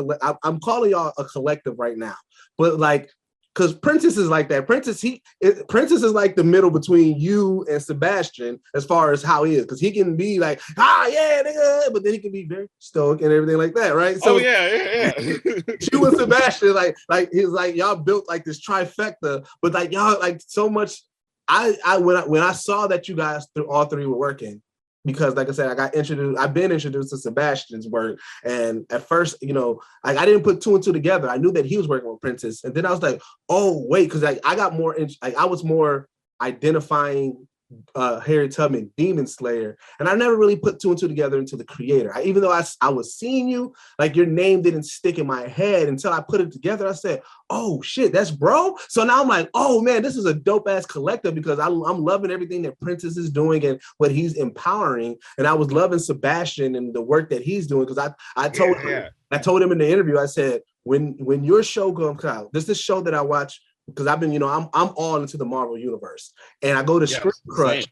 I'm calling y'all a collective right now, but like, because Prentice is like that. Prentice is like the middle between you and Sebastian as far as how he is, because he can be like, yeah, nigga, but then he can be very stoic and everything like that, right? So yeah. You and Sebastian, like he's like y'all built like this trifecta, but like y'all like so much. When I saw that you guys all three were working, because like I said, I've been introduced to Sebastian's work, and at first, you know, like I didn't put 2 and 2 together. I knew that he was working with Prentice, and then I was like, oh wait, because like I got more, I was more identifying Harriet Tubman Demon Slayer, and I never really put two and two together into the creator. Even though I was seeing you, like your name didn't stick in my head until I put it together. I said, oh shit, that's bro. So now I'm like, oh man, this is a dope ass collective, because I'm loving everything that Prentice is doing and what he's empowering. And I was loving Sebastian and the work that he's doing, because I told him in the interview, I said, when your show comes out, this is a show that I watch, because I've been, I'm all into the Marvel universe, and I go to Screen Crush.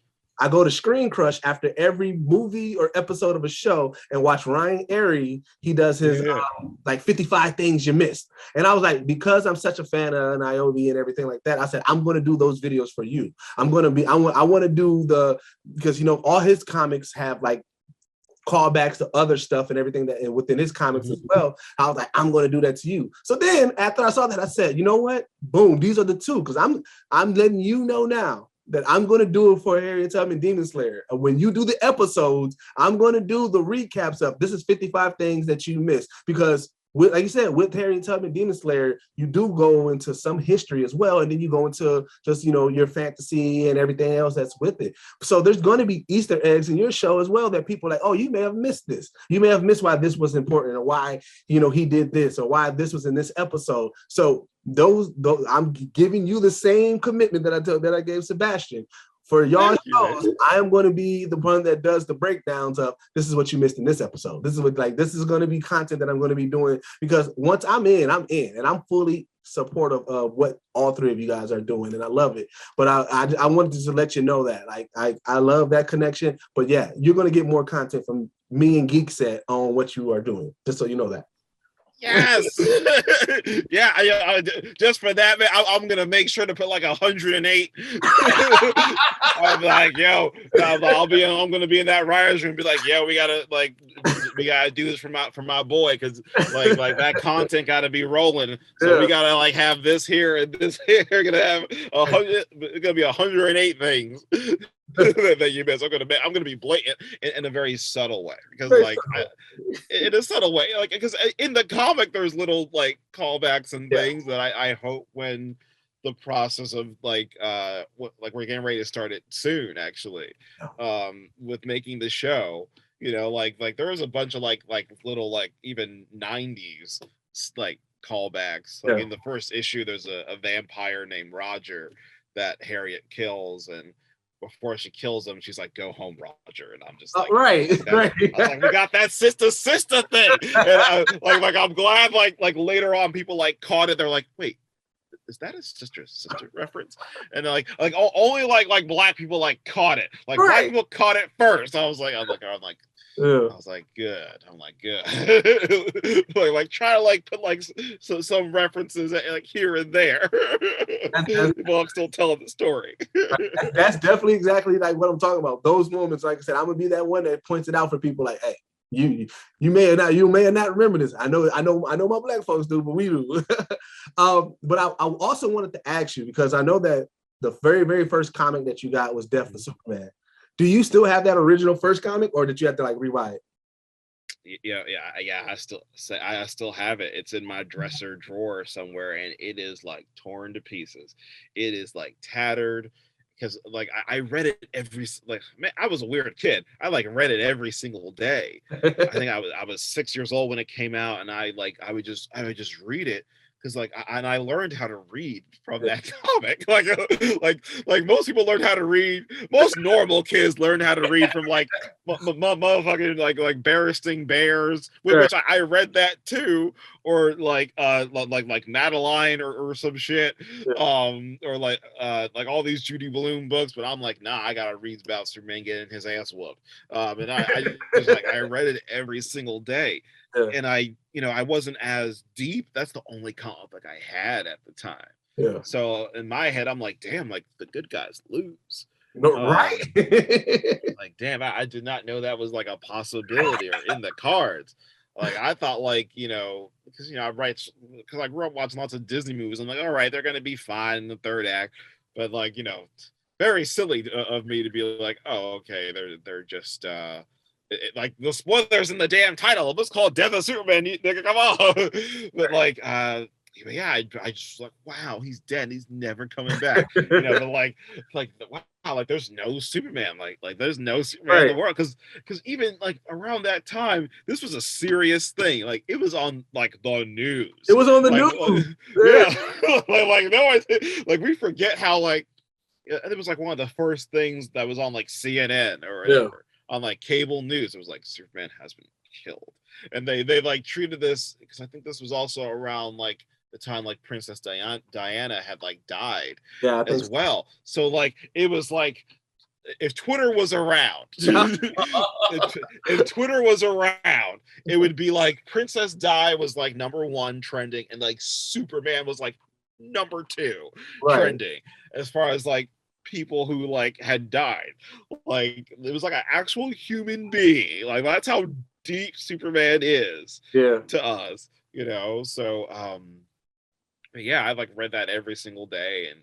I go to Screen Crush after every movie or episode of a show and watch Ryan Airy. He does his like 55 things you missed, and I was like, because I'm such a fan of Niobe and everything like that, I said I'm going to do those videos for you. I want to do because all his comics have like callbacks to other stuff and everything that within his comics as well. I was like, I'm going to do that to you. So then after I saw that, I said, you know what? Boom, these are the two, because I'm letting you know now that I'm going to do it for Harriet Tubman Demon Slayer. And when you do the episodes, I'm going to do the recaps of this is 55 things that you missed, because like you said, with Harriet Tubman Demon Slayer, you do go into some history as well, and then you go into just your fantasy and everything else that's with it. So there's going to be Easter eggs in your show as well that people are like, oh, you may have missed this. You may have missed why this was important, or why he did this, or why this was in this episode. So those I'm giving you the same commitment that I gave Sebastian. For y'all shows, I am going to be the one that does the breakdowns of this is what you missed in this episode. This is going to be content that I'm going to be doing, because once I'm in, and I'm fully supportive of what all three of you guys are doing, and I love it. But I wanted to let you know that I love that connection. But yeah, you're going to get more content from me and Geekset on what you are doing, just so you know that. Yes. Just for that, man, I'm gonna make sure to put like 108. I'm like, I'm gonna be in that writer's room, be like, we gotta do this for my boy, because like that content gotta be rolling. So we gotta like have this here and this here. We're gonna have 100. It's gonna be 108 things that you miss. I'm gonna be blatant in a very subtle way, because in a subtle way, because in the comic there's little like callbacks and things that I hope when the process of we're getting ready to start it soon, actually, with making the show, like there was a bunch of like little even 90s callbacks. In the first issue there's a vampire named Roger that Harriet kills, and before she kills him, she's like, "Go home, Roger," and I'm just like, right. I was like, we got that sister thing, and I'm glad like later on people caught it. They're like, "Wait, is that a sister reference?" And they're like only black people caught it. Black people caught it first. I was like, good. I'm like, good. Try to put some references here and there. Well, I'm still telling the story. That's definitely exactly what I'm talking about. Those moments, like I said, I'm gonna be that one that points it out for people. Like, hey, you may or not remember this. I know my black folks do, but we do. But I also wanted to ask you, because I know that the very, very first comic that you got was Death of Superman. Do you still have that original first comic, or did you have to rewrite it? Yeah. I still have it. It's in my dresser drawer somewhere, and it is torn to pieces. It is tattered, because I read it man, I was a weird kid. I read it every single day. I think I was 6 years old when it came out, and I would just read it. Because I learned how to read from that comic. Most people learn how to read. Most normal kids learn how to read from motherfucking Bearsting Bears, which I read that too, or Madeline or some shit, or all these Judy Blume books. But I'm like, nah, I gotta read about Superman getting his ass whooped. And I just I read it every single day. And I wasn't as deep. That's the only comic I had at the time. Yeah. So in my head, I'm like, damn, the good guys lose. Right. Damn, I did not know that was a possibility or in the cards. I thought because I grew up watching lots of Disney movies. I'm like, all right, they're gonna be fine in the third act, but very silly of me to be like, oh, okay, they're just the spoilers in the damn title. Let's call it Death of Superman, nigga. Come on. But but yeah, I just like, wow, he's dead. He's never coming back. You know, but wow, like there's no Superman. Like there's no Superman in the world. Because even like around that time, this was a serious thing. Like it was on like the news. It was on the news. Yeah. like no idea. Like we forget how like it was like one of the first things that was on like CNN or whatever, on like cable news. It was like Superman has been killed. And they like treated this, because I think this was also around like the time like Princess Diana had like died as well. So like it was like if Twitter was around, if Twitter was around, it would be like Princess Di was like #1 trending, and like Superman was like #2 trending as far as like people who like had died. Like it was like an actual human being. Like that's how deep Superman is to us, you know. So yeah, I like read that every single day, and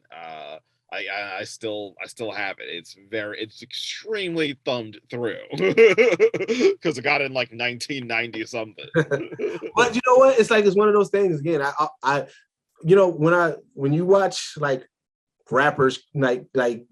I still have it. It's extremely thumbed through because I got it in like 1990 something. But you know what? It's like it's one of those things again. I you know, when you watch like rappers like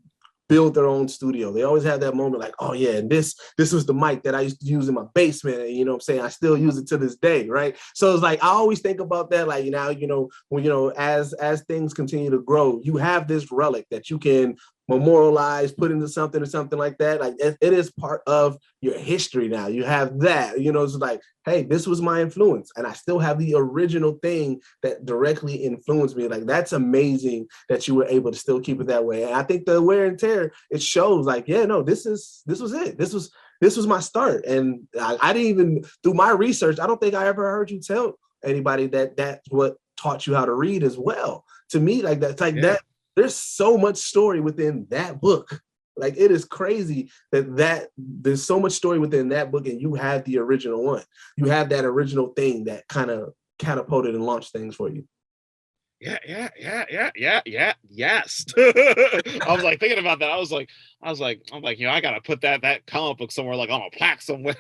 build their own studio, they always have that moment like, oh yeah, and this was the mic that I used to use in my basement, and you know what I'm saying, I still use it to this day, right? So it's like I always think about that, like, you know, when, you know, as things continue to grow, you have this relic that you can memorialize, put into something or something like that. Like it is part of your history now. You have that, you know, it's like, hey, this was my influence, and I still have the original thing that directly influenced me. Like that's amazing that you were able to still keep it that way. And I think the wear and tear, it shows like, yeah, no, this was it. This was my start. And I didn't even, through my research, I don't think I ever heard you tell anybody that that's what taught you how to read as well. To me, like that's like that. There's so much story within that book. Like it is crazy that there's so much story within that book, and you have the original one. You have that original thing that kind of catapulted and launched things for you. Yes. I was like thinking about that. I was like, you know, I gotta put that comic book somewhere, like on a plaque somewhere.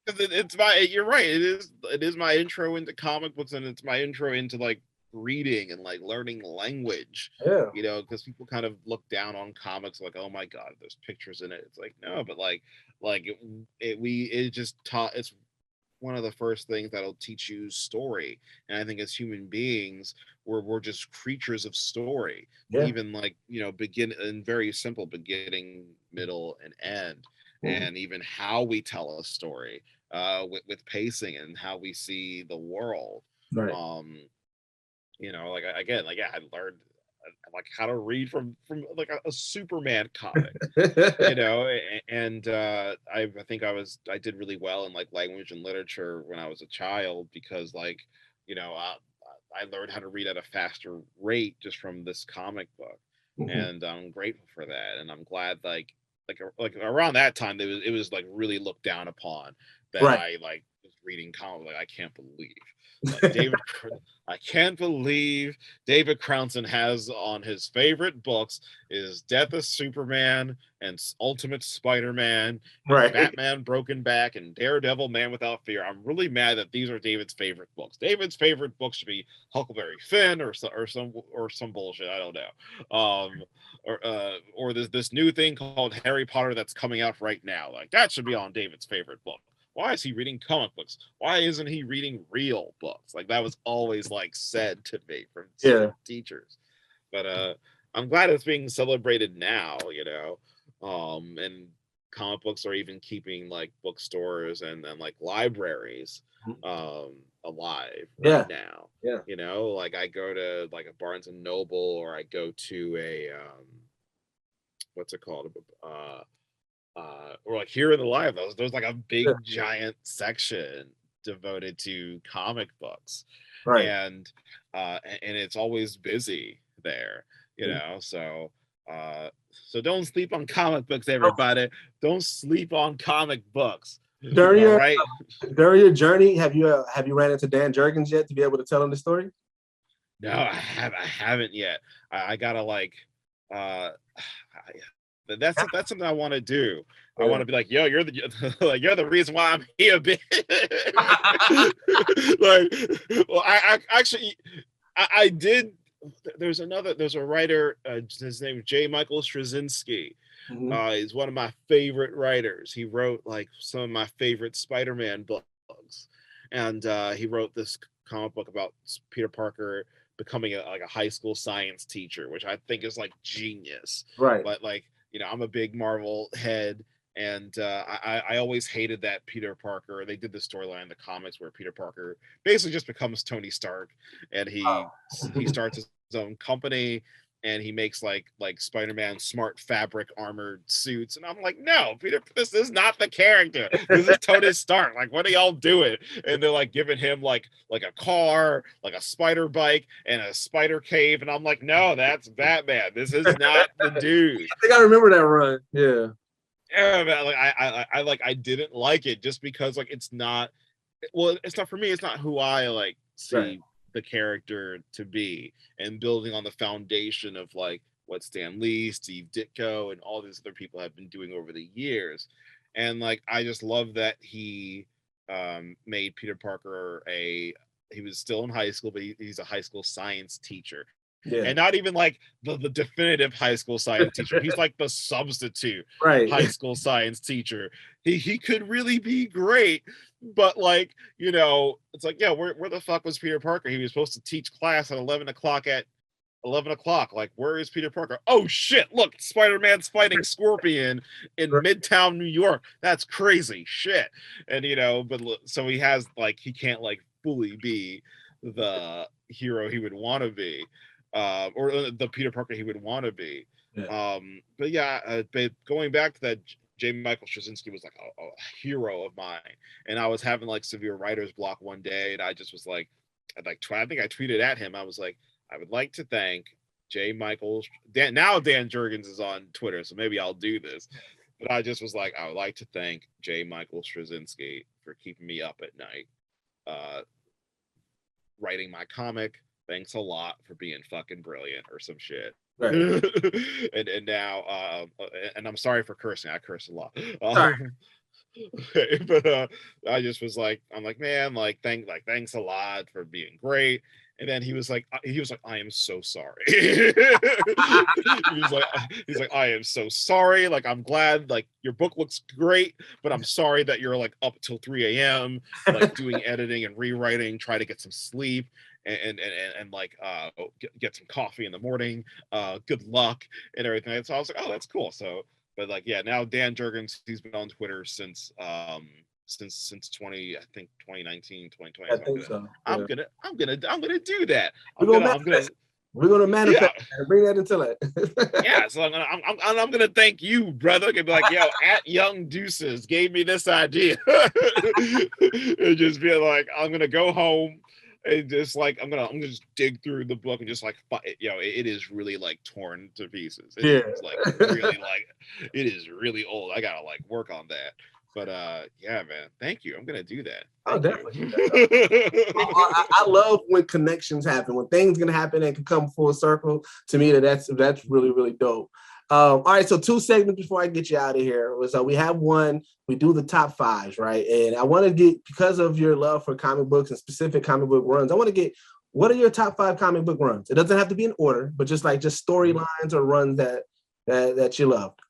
It's my, you're right. It is my intro into comic books, and it's my intro into like reading and like learning language. You know, because people kind of look down on comics like, oh my god, there's pictures in it. It's like, no, but it just taught. It's one of the first things that'll teach you story. And I think as human beings, we're just creatures of story. Even like, you know, begin in very simple beginning, middle, and end. And even how we tell a story with pacing and how we see the world. You know, like again, like I learned like how to read from like a Superman comic, you know, and I think I did really well in like language and literature when I was a child, because like, you know, I learned how to read at a faster rate just from this comic book, and I'm grateful for that, and I'm glad like around that time it was like really looked down upon that I like was reading comics. Like I can't believe. Like I can't believe David Crownson has on his favorite books is Death of Superman and Ultimate Spider-Man, Batman Broken Back, and Daredevil Man Without Fear. I'm really mad that these are David's favorite books. David's favorite books should be Huckleberry Finn or some bullshit. I don't know. Or this new thing called Harry Potter that's coming out right now. Like that should be on David's favorite book. Why is he reading comic books? Why isn't he reading real books? Like that was always like said to me from teachers. But I'm glad it's being celebrated now, you know. And comic books are even keeping like bookstores and like libraries alive right now. You know, like I go to like a Barnes and Noble, or I go to a what's it called? Or like here in the live, there's like a big giant section devoted to comic books, and it's always busy there, you know. So don't sleep on comic books, everybody. Don't sleep on comic books. During your journey, have you ran into Dan Jurgens yet to be able to tell him the story? No, I haven't yet. I gotta like that's something I want to do. I want to be like, yo, you're the like, you're the reason why I'm here, bitch. Like, well, I actually I did. There's a writer. His name is J. Michael Straczynski. He's one of my favorite writers. He wrote like some of my favorite Spider-Man books, and he wrote this comic book about Peter Parker becoming a high school science teacher, which I think is like genius. Right. But like, I'm a big Marvel head, and I always hated that Peter Parker. They did the storyline in the comics where Peter Parker basically just becomes Tony Stark, and he starts his own company, and he makes like Spider-Man smart fabric armored suits, and I'm like, no, Peter, this is not the character. This is Tony Stark. Like, what are y'all doing? And they're like giving him like a car, like a spider bike, and a spider cave, and I'm like, no, that's Batman. This is not the dude. I think I remember that run. Yeah. Yeah, man, like I didn't like it just because like it's not for me. It's not who I like see the character to be, and building on the foundation of like what Stan Lee, Steve Ditko, and all these other people have been doing over the years. And like, I just love that he made Peter Parker he was still in high school, but he's a high school science teacher. Yeah. And not even like the definitive high school science teacher. He's like the substitute high school science teacher. He could really be great, but like, it's like, yeah, where the fuck was Peter Parker? He was supposed to teach class at 11 o'clock. Like, where is Peter Parker? Oh shit, look, Spider-Man's fighting Scorpion in Midtown New York. That's crazy shit. And but so he has like, he can't like fully be the hero he would want to be. Or the Peter Parker he would want to be. Yeah. But yeah, but going back to that, J. Michael Straczynski was like a hero of mine, and I was having like severe writer's block one day, and I just was like, I think I tweeted at him. I was like, I would like to thank J. Michael. Now Dan Jurgens is on Twitter, so maybe I'll do this. But I just was like, I would like to thank J. Michael Straczynski for keeping me up at night, writing my comic. Thanks a lot for being fucking brilliant, or some shit. Right. and now and I'm sorry for cursing. I curse a lot. But I just was like, I'm like, man, thanks a lot for being great. And then he was like, I am so sorry. he's like, I am so sorry. Like, I'm glad, like, your book looks great, but I'm sorry that you're like up till 3 a.m. like doing editing and rewriting, try to get some sleep. And like get some coffee in the morning. Good luck and everything. And so I was like, oh, that's cool. So, but like, yeah, now Dan Jurgens, he's been on Twitter since 2019, 2020. I think so. I'm gonna do that. We're gonna manifest and bring that into it. Yeah, so I'm gonna thank you, brother. And be like, yo, at Young Deuces gave me this idea. And just be like, I'm gonna go home. And just like, I'm gonna just dig through the book and just like, it is really like torn to pieces. It's like really like, it is really old. I gotta like work on that. But yeah, man, thank you. I'm gonna do that. Definitely. I love when connections happen, when things gonna happen and can come full circle. To me, that's really, really dope. All right, so 2 segments before I get you out of here was we have one, we do the top 5s, right? And I want to get, because of your love for comic books and specific comic book runs, I want to get, what are your top 5 comic book runs? It doesn't have to be in order, but just storylines or runs that you loved.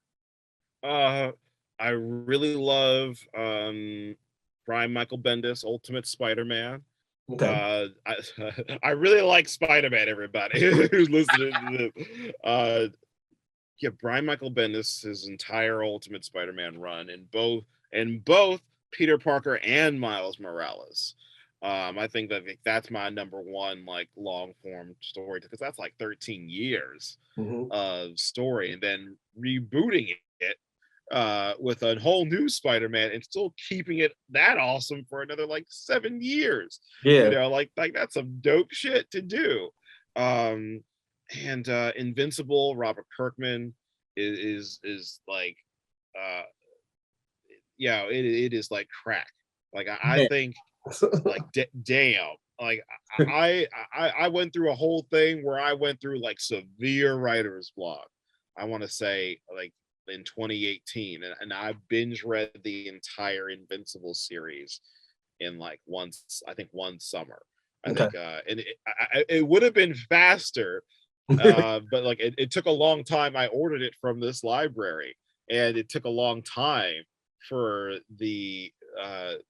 I really love Brian Michael Bendis, Ultimate Spider-Man. Okay. I really like Spider-Man, everybody who's listening to this. Yeah, Brian Michael Bendis, his entire Ultimate Spider-Man run in both Peter Parker and Miles Morales. I think that's my number one like long form story, because that's like 13 years of story, and then rebooting it with a whole new Spider-Man and still keeping it that awesome for another like 7 years. Yeah, like that's some dope shit to do. And Invincible, Robert Kirkman is like it is like crack. Like I think like damn, like I went through a whole thing where I went through like severe writer's block. I want to say like in 2018, and I binge read the entire Invincible series in like one summer. I think, and it would have been faster, but like it took a long time. I ordered it from this library, and it took a long time for the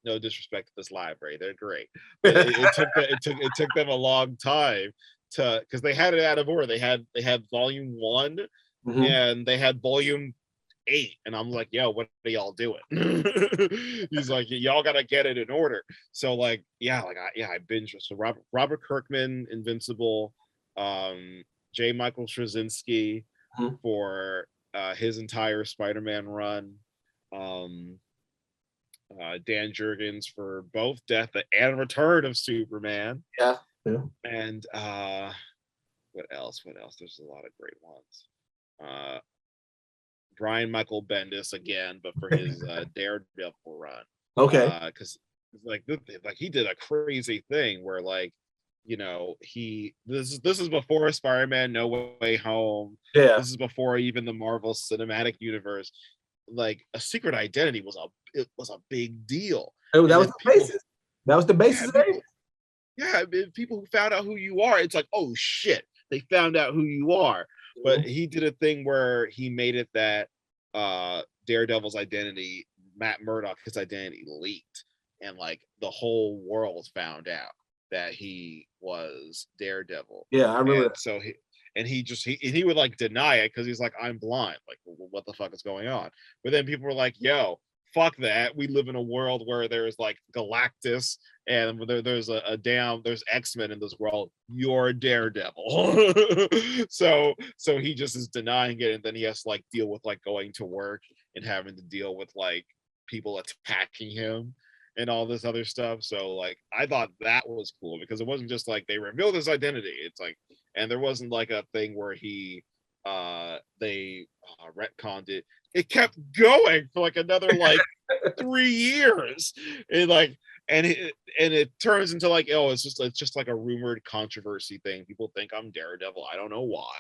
no disrespect to this library, they're great, but it took them a long time to, because they had it out of order. They had volume 1 and they had volume 8, and I'm like, yo, what are y'all doing? He's like, y'all gotta get it in order. So like, I binged. So Robert Kirkman, Invincible, J. Michael Straczynski for his entire Spider-Man run, Dan Jurgens for both Death and Return of Superman. Yeah. And what else? There's a lot of great ones. Brian Michael Bendis again, but for his Daredevil run. Okay. Because like he did a crazy thing where, like, you know, this is before Spider-Man No Way Home. Yeah. This is before even the Marvel Cinematic Universe. Like, a secret identity was a big deal. That was the basis. That was the basis of it. Yeah, people who found out who you are, it's like, oh shit, they found out who you are. But he did a thing where he made it that Daredevil's identity, Matt Murdock, his identity leaked, and like the whole world found out that he was Daredevil. Yeah, I remember that. So he would like deny it because he's like, I'm blind. Like, what the fuck is going on? But then people were like, yo, fuck that. We live in a world where there's like Galactus and there's there's X-Men in this world. You're Daredevil. so he just is denying it, and then he has to like deal with like going to work and having to deal with like people attacking him and all this other stuff. So like, I thought that was cool because it wasn't just like they revealed his identity. It's like, and there wasn't like a thing where they retconned it. It kept going for like another like 3 years, and it turns into like, oh, it's just like a rumored controversy thing. People think I'm Daredevil. I don't know why.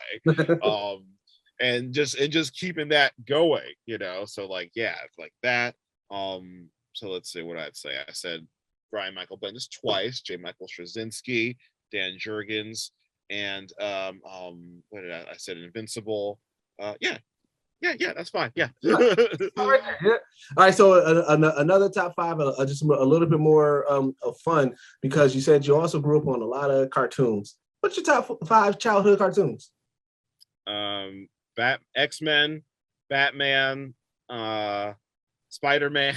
And just keeping that going, you know. So like, yeah, it's like that. So let's see what I'd say. I said Brian Michael Bendis twice, J. Michael Straczynski, Dan Jurgens, and what did I said Invincible. Yeah, that's fine. Yeah. All right. So another top 5, just a little bit more of fun, because you said you also grew up on a lot of cartoons. What's your top 5 childhood cartoons? X-Men, Batman, Spider-Man,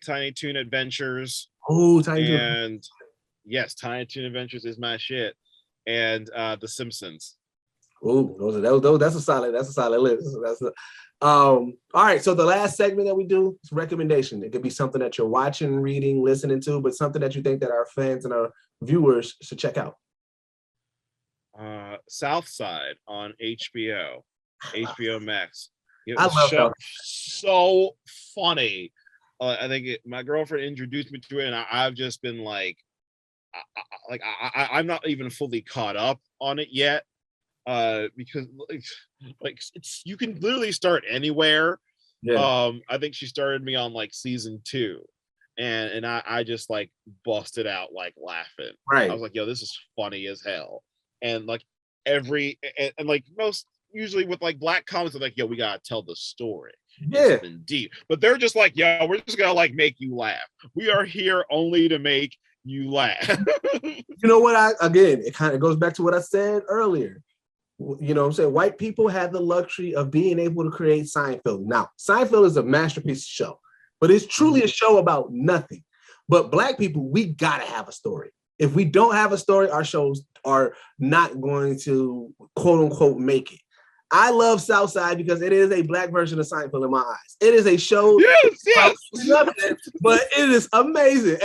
Tiny Toon Adventures. Oh, Tiny Toon. And yes, Tiny Toon Adventures is my shit. And The Simpsons. Oh, that's a solid list. All right. So the last segment that we do is recommendation. It could be something that you're watching, reading, listening to, but something that you think that our fans and our viewers should check out. South Side on HBO Max. I love that. So funny. I think my girlfriend introduced me to it, and I've just been like, I'm not even fully caught up on it yet. Because like it's, you can literally start anywhere. Yeah. I think she started me on like season 2, and I just like busted out like laughing. Right. I was like, yo, this is funny as hell. And like and like most usually with like black comics, they're like, yo, we gotta tell the story. Yeah. Something deep. But they're just like, yo, we're just gonna like make you laugh. We are here only to make you laugh. You know what? It kind of goes back to what I said earlier. You know what I'm saying? White people have the luxury of being able to create Seinfeld. Now, Seinfeld is a masterpiece show, but it's truly a show about nothing. But black people, we gotta have a story. If we don't have a story, our shows are not going to quote unquote make it. I love Southside because it is a black version of Seinfeld in my eyes. It is a show, yes. But it is amazing.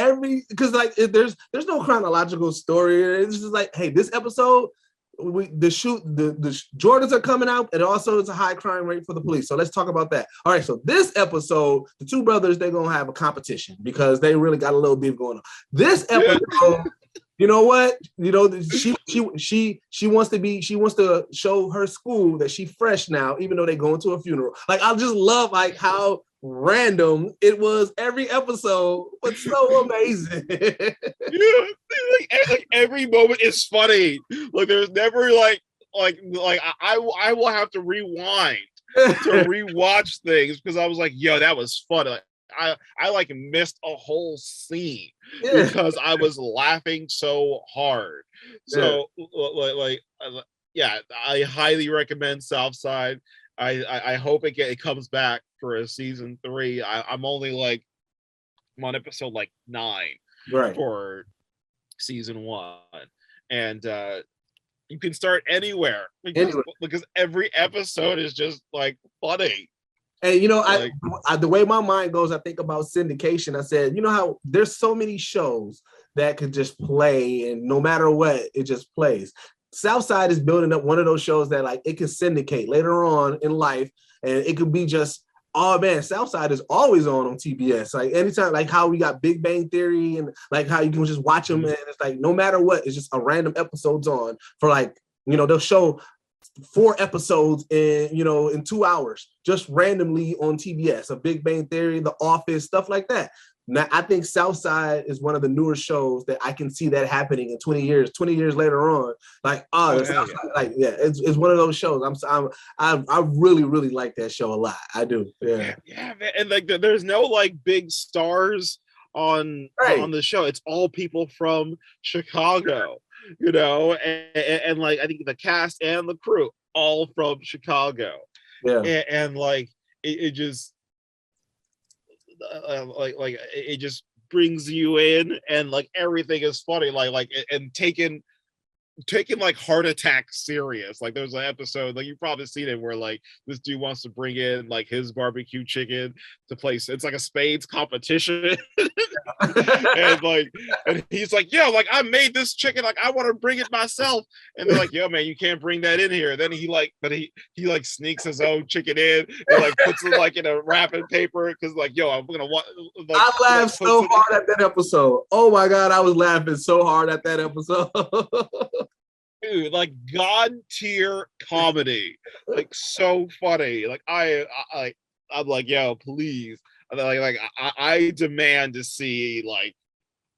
Because like there's no chronological story. It's just like, hey, this episode, the Jordans are coming out, and also it's a high crime rate for the police. So let's talk about that. All right, so this episode, the two brothers, they're gonna have a competition because they really got a little beef going on. This episode, You know what? You know, she wants to show her school that she fresh now, even though they going to a funeral. Like, I just love like how random it was. Every episode was so amazing. Yeah, like every moment is funny. Like there's never like I will have to rewind to rewatch things because I was like, yo, that was fun. Like, I like missed a whole scene because I was laughing so hard. So yeah, I highly recommend Southside. I hope it comes back for a season 3. I'm only like I'm on episode like 9 for season 1, and you can start anywhere because every episode is just like funny. And you know, I the way my mind goes, I think about syndication. I said, you know how there's so many shows that could just play, and no matter what, it just plays. Southside is building up one of those shows that like it can syndicate later on in life, and it could be just, oh man, Southside is always on TBS. Like anytime, like how we got Big Bang Theory, and like how you can just watch them, and it's like no matter what, it's just a random episodes on for like, you know, they'll show 4 episodes in 2 hours, just randomly on TBS. A Big Bang Theory, The Office, stuff like that. Now, I think Southside is one of the newer shows that I can see that happening in 20 years. 20 years later on, like it's one of those shows. I really like that show a lot. I do. Yeah, man. And like there's no like big stars on the show. It's all people from Chicago. You know, and like I think the cast and the crew all from Chicago. Yeah, and like it just like it just brings you in, and like everything is funny. Like and taking like heart attack serious. Like there's an episode, like you've probably seen it, where like this dude wants to bring in like his barbecue chicken to place. It's like a spades competition. and he's like, yo, like I made this chicken, like I want to bring it myself. And they're like, yo, man, you can't bring that in here. Then he like sneaks his own chicken in and like puts it like in a wrapping paper because like, yo, I'm gonna want. Like, I laughed so hard at that episode. Oh my god, I was laughing so hard at that episode. Dude, like god tier comedy, like so funny. Like I'm like, yo, please. Like I demand to see like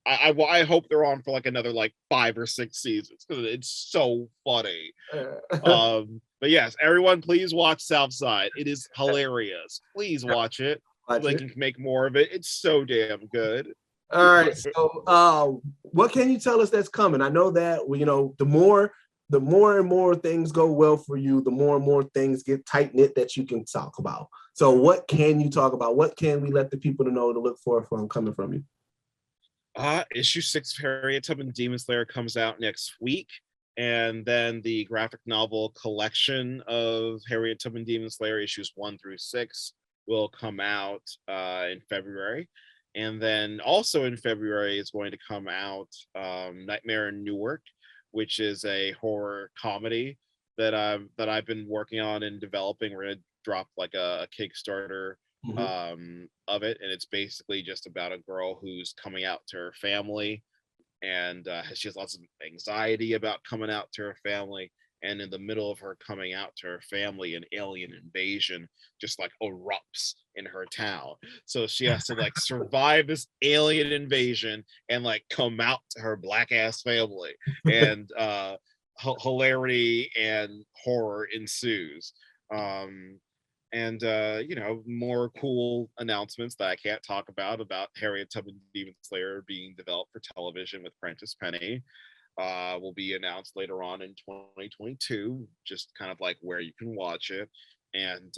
I hope they're on for like another like 5 or 6 seasons because it's so funny. But yes, everyone, please watch Southside. It is hilarious. Please watch it. They can make more of it. It's so damn good. All right. So, what can you tell us that's coming? I know that you know the more and more things go well for you, the more and more things get tight knit that you can talk about. So what can you talk about? What can we let the people know to look for from coming from you? Issue 6 of Harriet Tubman Demon Slayer comes out next week. And then the graphic novel collection of Harriet Tubman Demon Slayer issues 1 through 6 will come out in February. And then also in February is going to come out Nightmare in Newark, which is a horror comedy that I've been working on and developing. We're gonna drop like a Kickstarter of it, and it's basically just about a girl who's coming out to her family, and she has lots of anxiety about coming out to her family. And in the middle of her coming out to her family, an alien invasion just like erupts in her town. So she has to like survive this alien invasion and like come out to her black ass family. And hilarity and horror ensues. And you know, more cool announcements that I can't talk about Harriet Tubman Demon Slayer being developed for television with Prentice Penny. Will be announced later on in 2022, just kind of like where you can watch it, and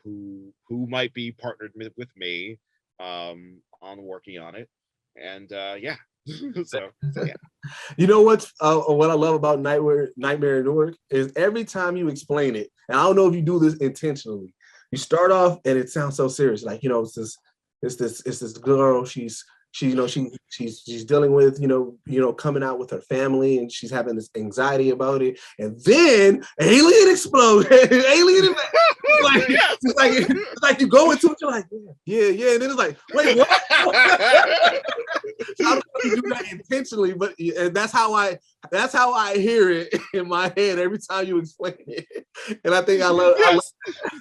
who might be partnered with me on working on it. And yeah. so yeah. You know what I love about Nightmare in Newark is every time you explain it, and I don't know if you do this intentionally, you start off and it sounds so serious, like, you know, it's this girl, she's dealing with, you know, coming out with her family, and she's having this anxiety about it, and then alien explodes. It's like you go into it, you're like, yeah, and then it's like, wait, what? I don't know if you do that intentionally, but and that's how I hear it in my head every time you explain it. And I think I love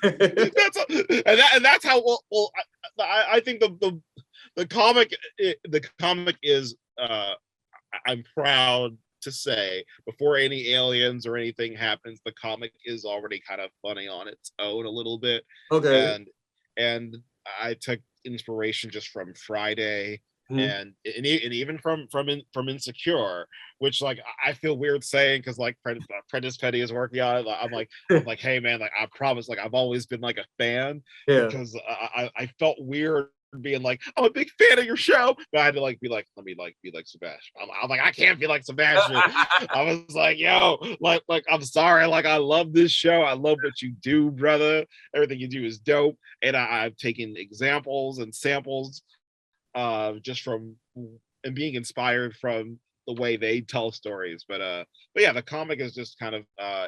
that's how I think the comic is I'm proud to say, before any aliens or anything happens, the comic is already kind of funny on its own a little bit. Okay. And I took inspiration just from Friday and even from Insecure, which like I feel weird saying because like Prentice Penny is working on it. I'm like, hey man, like I promise, like I've always been like a fan because I felt weird being like, I'm a big fan of your show, but I had to like be like, let me like be like Sebastian. I'm like, I can't be like Sebastian. I was like, yo, like I'm sorry, like I love this show, I love what you do, brother, everything you do is dope, and I've taken examples and samples just from and being inspired from the way they tell stories, but yeah, the comic is just kind of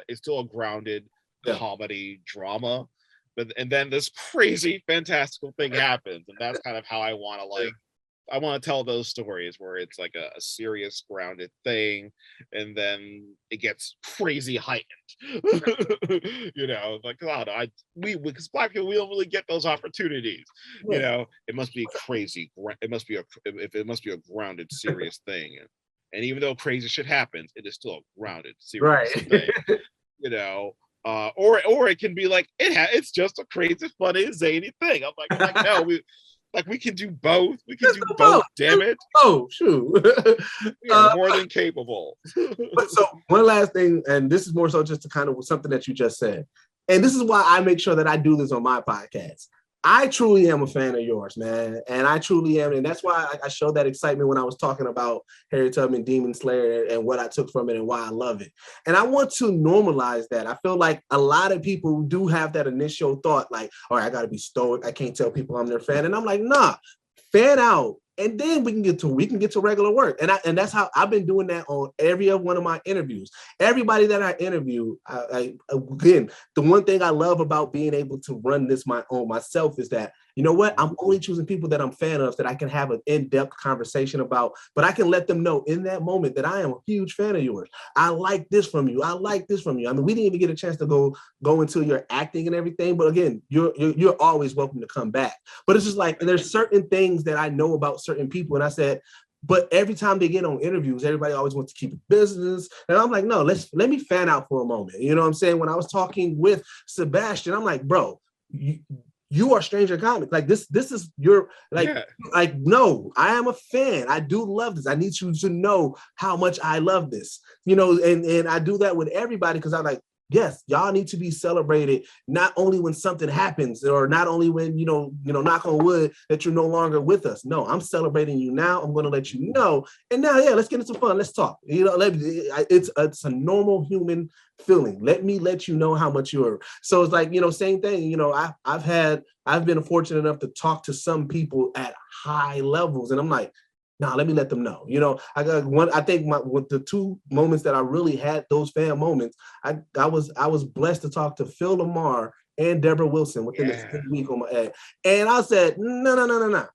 it's still a grounded comedy drama. And then this crazy fantastical thing happens, and that's kind of how I want to tell those stories where it's like a serious grounded thing, and then it gets crazy heightened. You know, like we because Black people, we don't really get those opportunities. You know, it must be crazy. It must be a grounded, serious thing. And even though crazy shit happens, it is still a grounded, serious thing. You know. Or it can be like it's just a crazy, funny, zany thing. I'm like no, we can do both. We can do both. Damn it! Oh shoot, we are more than capable. But so one last thing, and this is more so just to kind of something that you just said, and this is why I make sure that I do this on my podcast. I truly am a fan of yours, man. And I truly am. And that's why I showed that excitement when I was talking about Harriet Tubman Demon Slayer and what I took from it and why I love it. And I want to normalize that. I feel like a lot of people do have that initial thought, like, all right, I got to be stoic. I can't tell people I'm their fan. And I'm like, nah, fan out. And then we can get to regular work. And that's how I've been doing that on every one of my interviews. Everybody that I interview, again, the one thing I love about being able to run this myself is that, you know what, I'm only choosing people that I'm fan of that I can have an in-depth conversation about, but I can let them know in that moment that I am a huge fan of yours. I like this from you. I like this from you. I mean, we didn't even get a chance to go into your acting and everything, but again, you're always welcome to come back. But it's just like, there's certain things that I know about certain people. And I said, but every time they get on interviews, everybody always wants to keep it business. And I'm like, no, let me fan out for a moment. You know what I'm saying? When I was talking with Sebastian, I'm like, bro, you are Stranger Comics. Like this is your like, no, I am a fan. I do love this. I need you to know how much I love this. You know, and I do that with everybody because I'm like, yes, y'all need to be celebrated not only when something happens or not only when, you know, knock on wood that you're no longer with us. No, I'm celebrating you now. I'm going to let you know. And now, let's get into some fun. Let's talk. You know, it's a normal human feeling. Let me let you know how much you're. So it's like, you know, same thing. You know, I've been fortunate enough to talk to some people at high levels, and I'm like, nah, let me let them know. You know, I got one. I think the two moments that I really had those fan moments, I was blessed to talk to Phil Lamar and Deborah Wilson within the same week on my ad. And I said, no.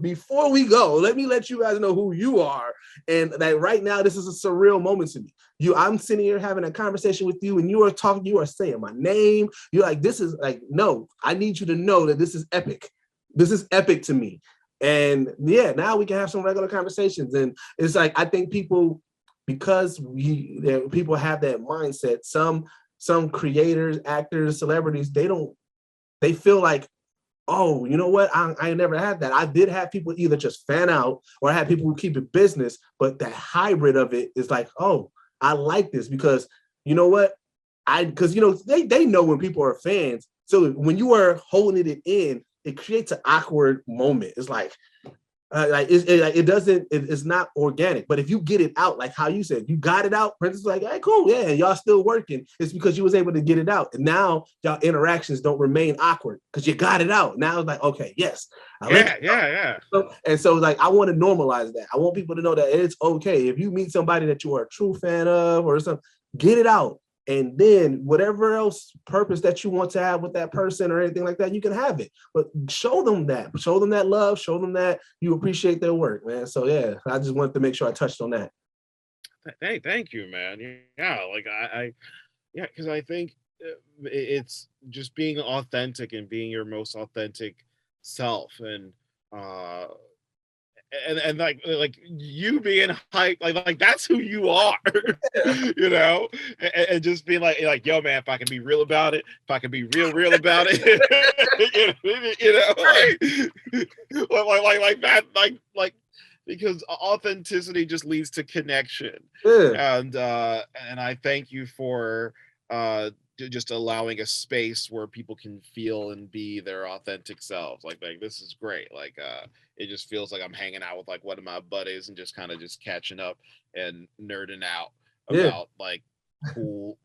Before we go, let me let you guys know who you are. And that right now, this is a surreal moment to me. I'm sitting here having a conversation with you, and you are saying my name. You're like, this is like, no, I need you to know that this is epic. This is epic to me. And now we can have some regular conversations. And it's like, I think people, because people have that mindset, some creators, actors, celebrities, they feel like, oh, you know what? I never had that. I did have people either just fan out or I had people who keep it business, but that hybrid of it is like, oh, I like this because you know what? Because, you know, they know when people are fans. So when you are holding it in, it creates an awkward moment. It's like it's not organic. But if you get it out, like how you said, you got it out, Prentice is like, hey, cool, yeah, y'all still working. It's because you was able to get it out. And now y'all interactions don't remain awkward because you got it out. Now it's like, okay, yes. Yeah. And so like, I want to normalize that. I want people to know that it's okay. If you meet somebody that you are a true fan of or something, get it out. And then whatever else purpose that you want to have with that person or anything like that, you can have it. But show them that love, show them that you appreciate their work, man. So yeah, I just wanted to make sure I touched on that. Hey, thank you, man. Yeah, like yeah, because I think it's just being authentic and being your most authentic self, and like you being hype, like that's who you are, you know, and just being like yo, man, if I can be real about it, if I can be real about it, you know, like that, like because authenticity just leads to connection. Yeah. And I thank you for just allowing a space where people can feel and be their authentic selves. Like this is great. Like it just feels like I'm hanging out with like one of my buddies and just kind of just catching up and nerding out about like cool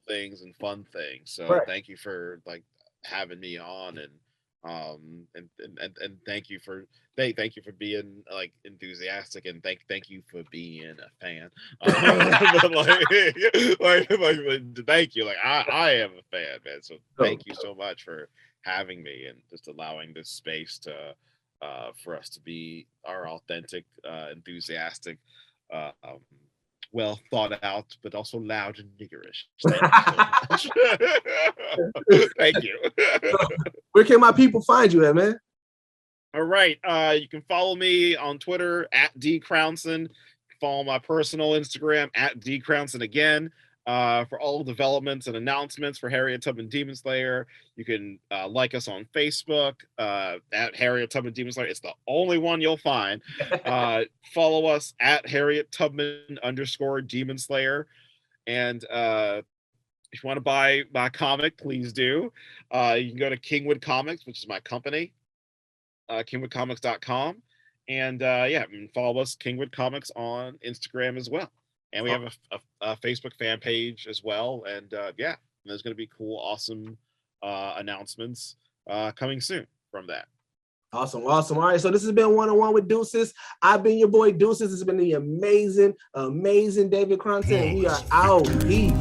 things and fun things. So thank you for like having me on, and thank you for being like enthusiastic, and thank you for being a fan. But like thank you. Like I am a fan, man. So thank you so much for having me and just allowing this space to for us to be our authentic, enthusiastic, well thought out, but also loud and niggerish. Thank you. Where can my people find you at, man? All right. You can follow me on Twitter at D Crownson. Follow my personal Instagram at D Crownson again. For all developments and announcements for Harriet Tubman Demon Slayer. You can like us on Facebook at Harriet Tubman Demon Slayer. It's the only one you'll find. Follow us at Harriet Tubman _Demon Slayer. And if you want to buy my comic, please do. You can go to Kingwood Comics, which is my company, kingwoodcomics.com. And follow us, Kingwood Comics, on Instagram as well. And we have a Facebook fan page as well. And there's going to be cool, awesome announcements coming soon from that. Awesome. All right. So this has been One-on-One with Deuces. I've been your boy Deuces. This has been the amazing David Crownson. We are out. Peace.